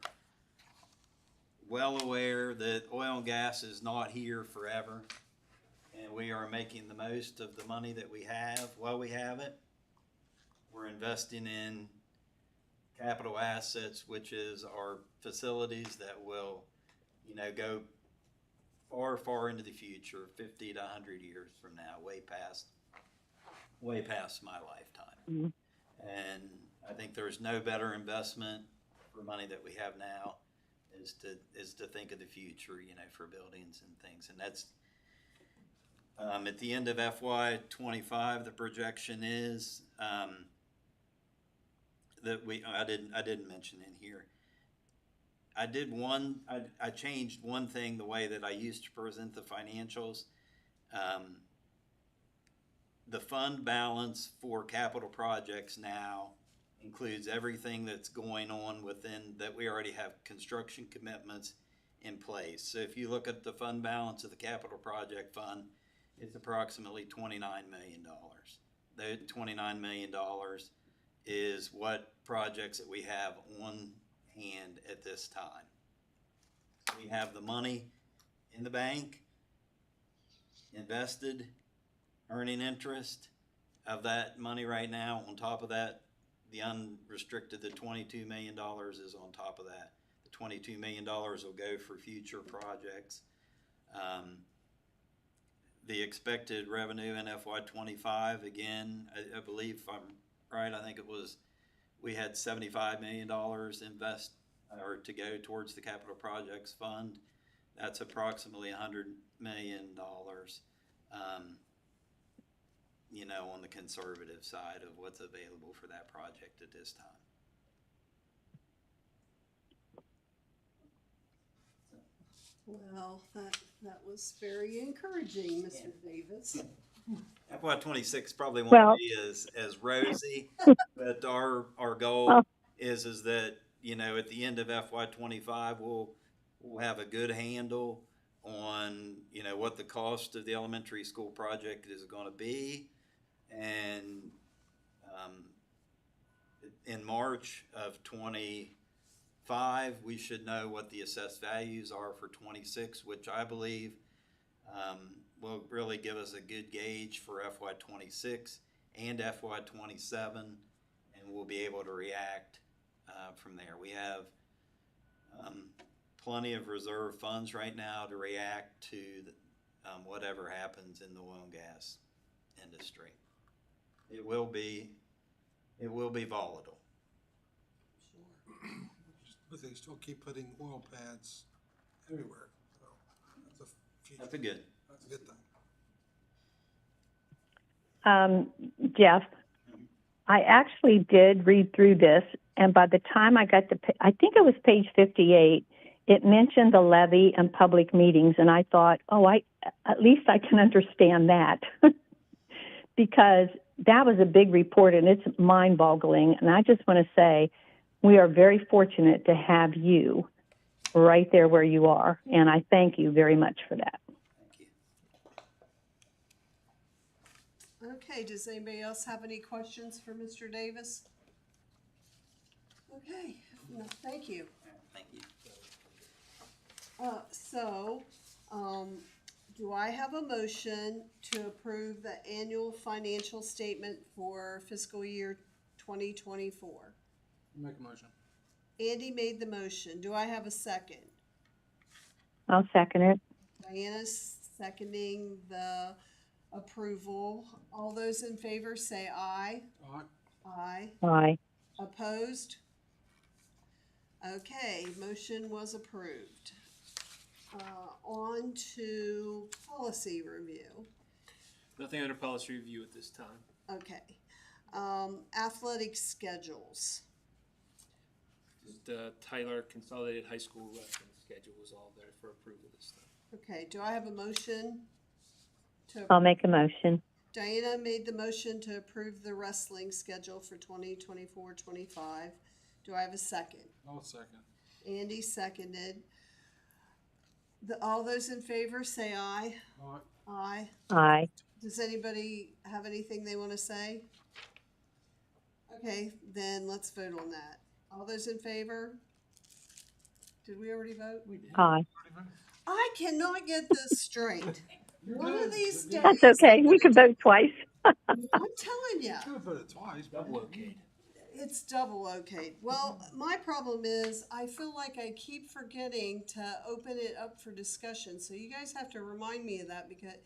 Speaker 9: well aware that oil and gas is not here forever, and we are making the most of the money that we have while we have it. We're investing in capital assets, which is our facilities that will, go far, far into the future, 50 to 100 years from now, way past my lifetime.
Speaker 2: Mm-hmm.
Speaker 9: And I think there's no better investment for money that we have now is to think of the future, for buildings and things. And that's at the end of FY25, the projection is that I didn't mention in here. I changed one thing, the way that I used to present the financials. The fund balance for capital projects now includes everything that's going on within that. We already have construction commitments in place. So if you look at the fund balance of the capital project fund, it's approximately $29 million. The $29 million is what projects that we have on hand at this time. We have the money in the bank, invested, earning interest of that money right now. On top of that, the unrestricted, the $22 million is on top of that. The $22 million will go for future projects. The expected revenue in FY25, again, I believe if I'm right, I think we had $75 million to go towards the capital projects fund. That's approximately $100 million, on the conservative side of what's available for that project at this time.
Speaker 1: Well, that was very encouraging, Mr. Davis.
Speaker 9: FY26 probably won't be as rosy, but our goal is that, at the end of FY25, we'll have a good handle on, what the cost of the elementary school project is going to be. And in March of 25, we should know what the assessed values are for 26, which I believe will really give us a good gauge for FY26 and FY27, and we'll be able to react from there. We have plenty of reserve funds right now to react to whatever happens in the oil and gas industry. It will be volatile.
Speaker 1: Sure.
Speaker 8: But they still keep putting oil pads everywhere. So that's a good thing.
Speaker 2: Jeff, I actually did read through this, and by the time I got to, I think it was page 58, it mentioned the levy and public meetings, and I thought, at least I can understand that. Because that was a big report, and it's mind-boggling. And I just want to say we are very fortunate to have you right there where you are, and I thank you very much for that.
Speaker 9: Thank you.
Speaker 1: Okay, does anybody else have any questions for Mr. Davis? Okay, no, thank you.
Speaker 9: Thank you.
Speaker 1: Do I have a motion to approve the annual financial statement for fiscal year 2024?
Speaker 8: Make a motion.
Speaker 1: Andy made the motion. Do I have a second?
Speaker 2: I'll second it.
Speaker 1: Diana's seconding the approval. All those in favor say aye.
Speaker 8: Aye.
Speaker 1: Aye.
Speaker 2: Aye.
Speaker 1: Opposed? Okay, motion was approved. On to policy review.
Speaker 3: Nothing under policy review at this time.
Speaker 1: Okay. Athletic schedules.
Speaker 3: Just Tyler Consolidated High School wrestling schedule was all there for approval this time.
Speaker 1: Okay, do I have a motion to?
Speaker 2: I'll make a motion.
Speaker 1: Diana made the motion to approve the wrestling schedule for 2024-25. Do I have a second?
Speaker 8: I'll second.
Speaker 1: Andy seconded. All those in favor say aye.
Speaker 8: All right.
Speaker 1: Aye.
Speaker 2: Aye.
Speaker 1: Does anybody have anything they want to say? Okay, then let's vote on that. All those in favor? Did we already vote? We did.
Speaker 2: Aye.
Speaker 1: I cannot get this straight. One of these days.
Speaker 2: That's okay. We can vote twice.
Speaker 1: I'm telling you.
Speaker 8: Could have voted twice.
Speaker 3: Double okayed.
Speaker 1: It's double okay. Well, my problem is I feel like I keep forgetting to open it up for discussion. So you guys have to remind me of that because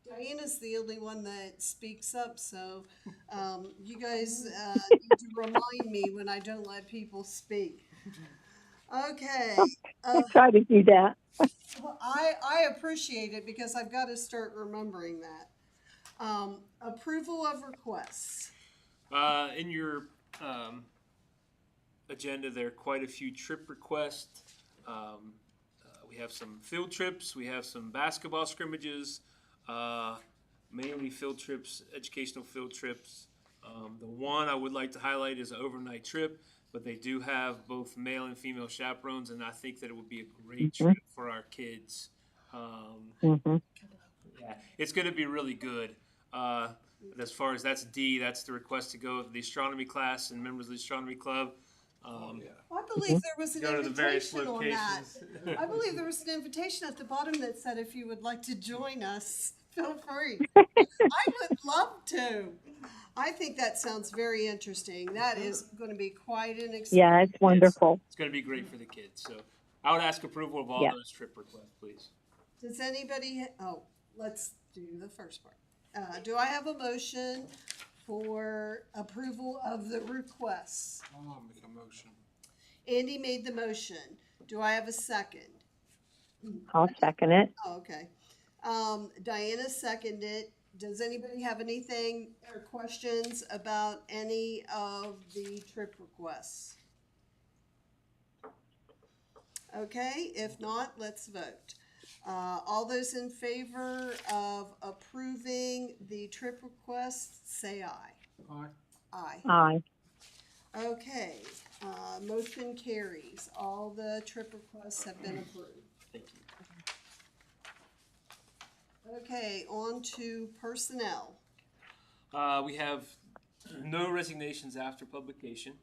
Speaker 1: Diana's the only one that speaks up. So you guys need to remind me when I don't let people speak. Okay.
Speaker 2: I'll try to do that.
Speaker 1: Well, I appreciate it because I've got to start remembering that. Approval of requests.
Speaker 3: In your agenda, there are quite a few trip requests. We have some field trips. We have some basketball scrimmages, mainly field trips, educational field trips. The one I would like to highlight is an overnight trip, but they do have both male and female chaperones, and I think that it would be a great trip for our kids. Yeah, it's going to be really good. As far as that's D, that's the request to go to the astronomy class and members of the astronomy club.
Speaker 1: I believe there was an
Speaker 3: Go to the various
Speaker 1: invitation on that.
Speaker 3: locations.
Speaker 1: I believe there was an invitation at the bottom that said if you would like to join us, feel free. I would love to. I think that sounds very interesting. That is going to be quite an experience.
Speaker 2: Yeah, it's wonderful.
Speaker 3: It's going to be great for the kids. So I would ask approval of all
Speaker 2: Yeah.
Speaker 3: those trip requests, please.
Speaker 1: Does anybody, let's do the first part. Do I have a motion for approval of the requests?
Speaker 8: I'll make a motion.
Speaker 1: Andy made the motion. Do I have a second?
Speaker 2: I'll second it.
Speaker 1: Oh, okay. Diana seconded. Does anybody have anything or questions about any of the trip requests? Okay, if not, let's vote. All those in favor of approving the trip requests, say aye.
Speaker 8: All right.
Speaker 1: Aye.
Speaker 2: Aye.
Speaker 1: Okay, motion carries. All the trip requests have been approved.
Speaker 3: Thank you.
Speaker 1: Okay, on to personnel.
Speaker 3: We have no resignations after publication.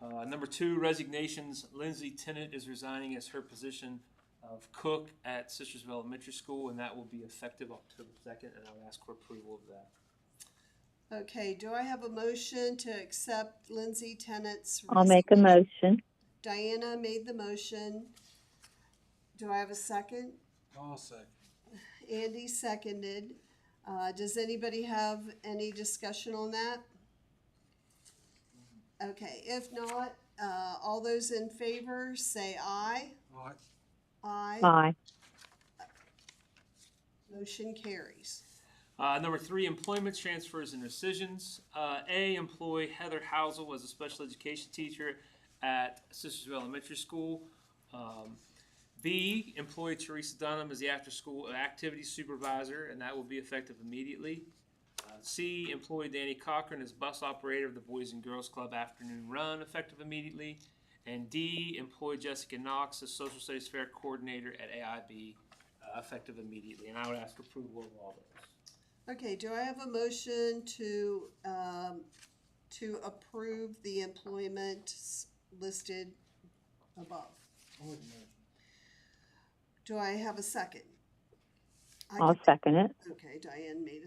Speaker 3: Number 2, resignations. Lindsay Tennant is resigning as her position of cook at Sistersville Elementary School, and that will be effective October 2nd, and I'll ask for approval of that.
Speaker 1: Okay, do I have a motion to accept Lindsay Tennant's
Speaker 2: I'll make a motion.
Speaker 1: Diana made the motion. Do I have a second?
Speaker 8: I'll second.
Speaker 1: Andy seconded. Does anybody have any discussion on that? Okay, if not, all those in favor say aye.
Speaker 8: All right.
Speaker 1: Aye.
Speaker 2: Aye.
Speaker 1: Motion carries.
Speaker 3: Number 3, employment transfers and rescissions. A, employ Heather Housel as a special education teacher at Sistersville Elementary School. B, employ Teresa Dunham as the after-school activities supervisor, and that will be effective immediately. C, employ Danny Cochran as bus operator of the Boys and Girls Club afternoon run, effective immediately. And D, employ Jessica Knox as social studies fair coordinator at AIB, effective immediately. And I would ask approval of all those.
Speaker 1: Okay, do I have a motion to approve the employment listed above?
Speaker 8: I'll make a motion.
Speaker 1: Do I have a second?
Speaker 2: I'll second it.
Speaker 1: Okay, Diane made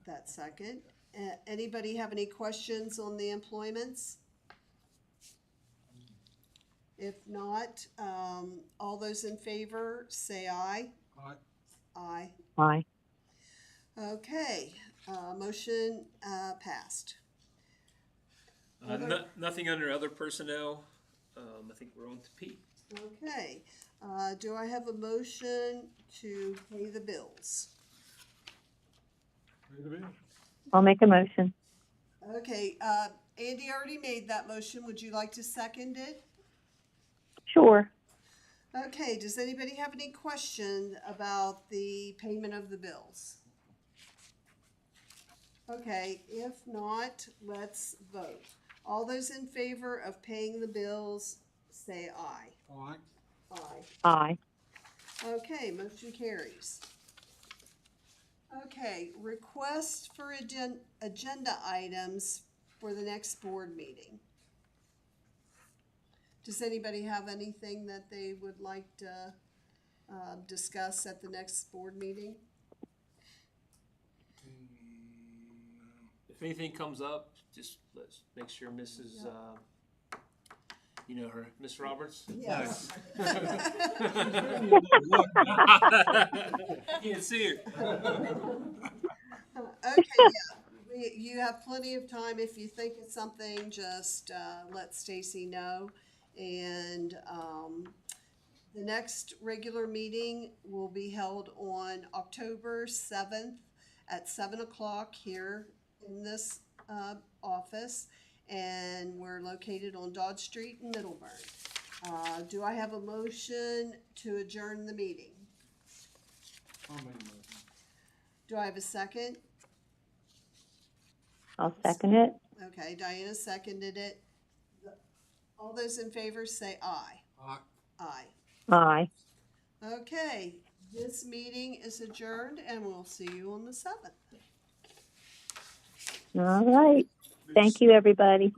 Speaker 1: that second. Anybody have any questions on the employments? If not, all those in favor say aye.
Speaker 8: All right.
Speaker 1: Aye.
Speaker 2: Aye.
Speaker 1: Okay, motion passed.
Speaker 3: Nothing under other personnel. I think we're on to P.
Speaker 1: Okay, do I have a motion to pay the bills?
Speaker 8: Pay the bill.
Speaker 2: I'll make a motion.
Speaker 1: Okay, Andy already made that motion. Would you like to second it?
Speaker 2: Sure.
Speaker 1: Okay, does anybody have any question about the payment of the bills? Okay, if not, let's vote. All those in favor of paying the bills, say aye.
Speaker 8: All right.
Speaker 1: Aye.
Speaker 2: Aye.
Speaker 1: Okay, motion carries. Okay, request for agenda items for the next board meeting. Does anybody have anything that they would like to discuss at the next board meeting?
Speaker 3: If anything comes up, just let's make sure Mrs. You know her, Miss Roberts?
Speaker 1: Yes.
Speaker 3: Can't see her.
Speaker 1: Okay, yeah, you have plenty of time. If you think of something, just let Stacy know. And the next regular meeting will be held on October 7th at 7 o'clock here in this office. And we're located on Dodge Street in Middleburg. Do I have a motion to adjourn the meeting?
Speaker 8: I'll make a motion.
Speaker 1: Do I have a second?
Speaker 2: I'll second it.
Speaker 1: Okay, Diana seconded it. All those in favor say aye.
Speaker 8: All right.
Speaker 1: Aye.
Speaker 2: Aye.
Speaker 1: Okay, this meeting is adjourned and we'll see you on the 7th.
Speaker 2: All right. Thank you, everybody.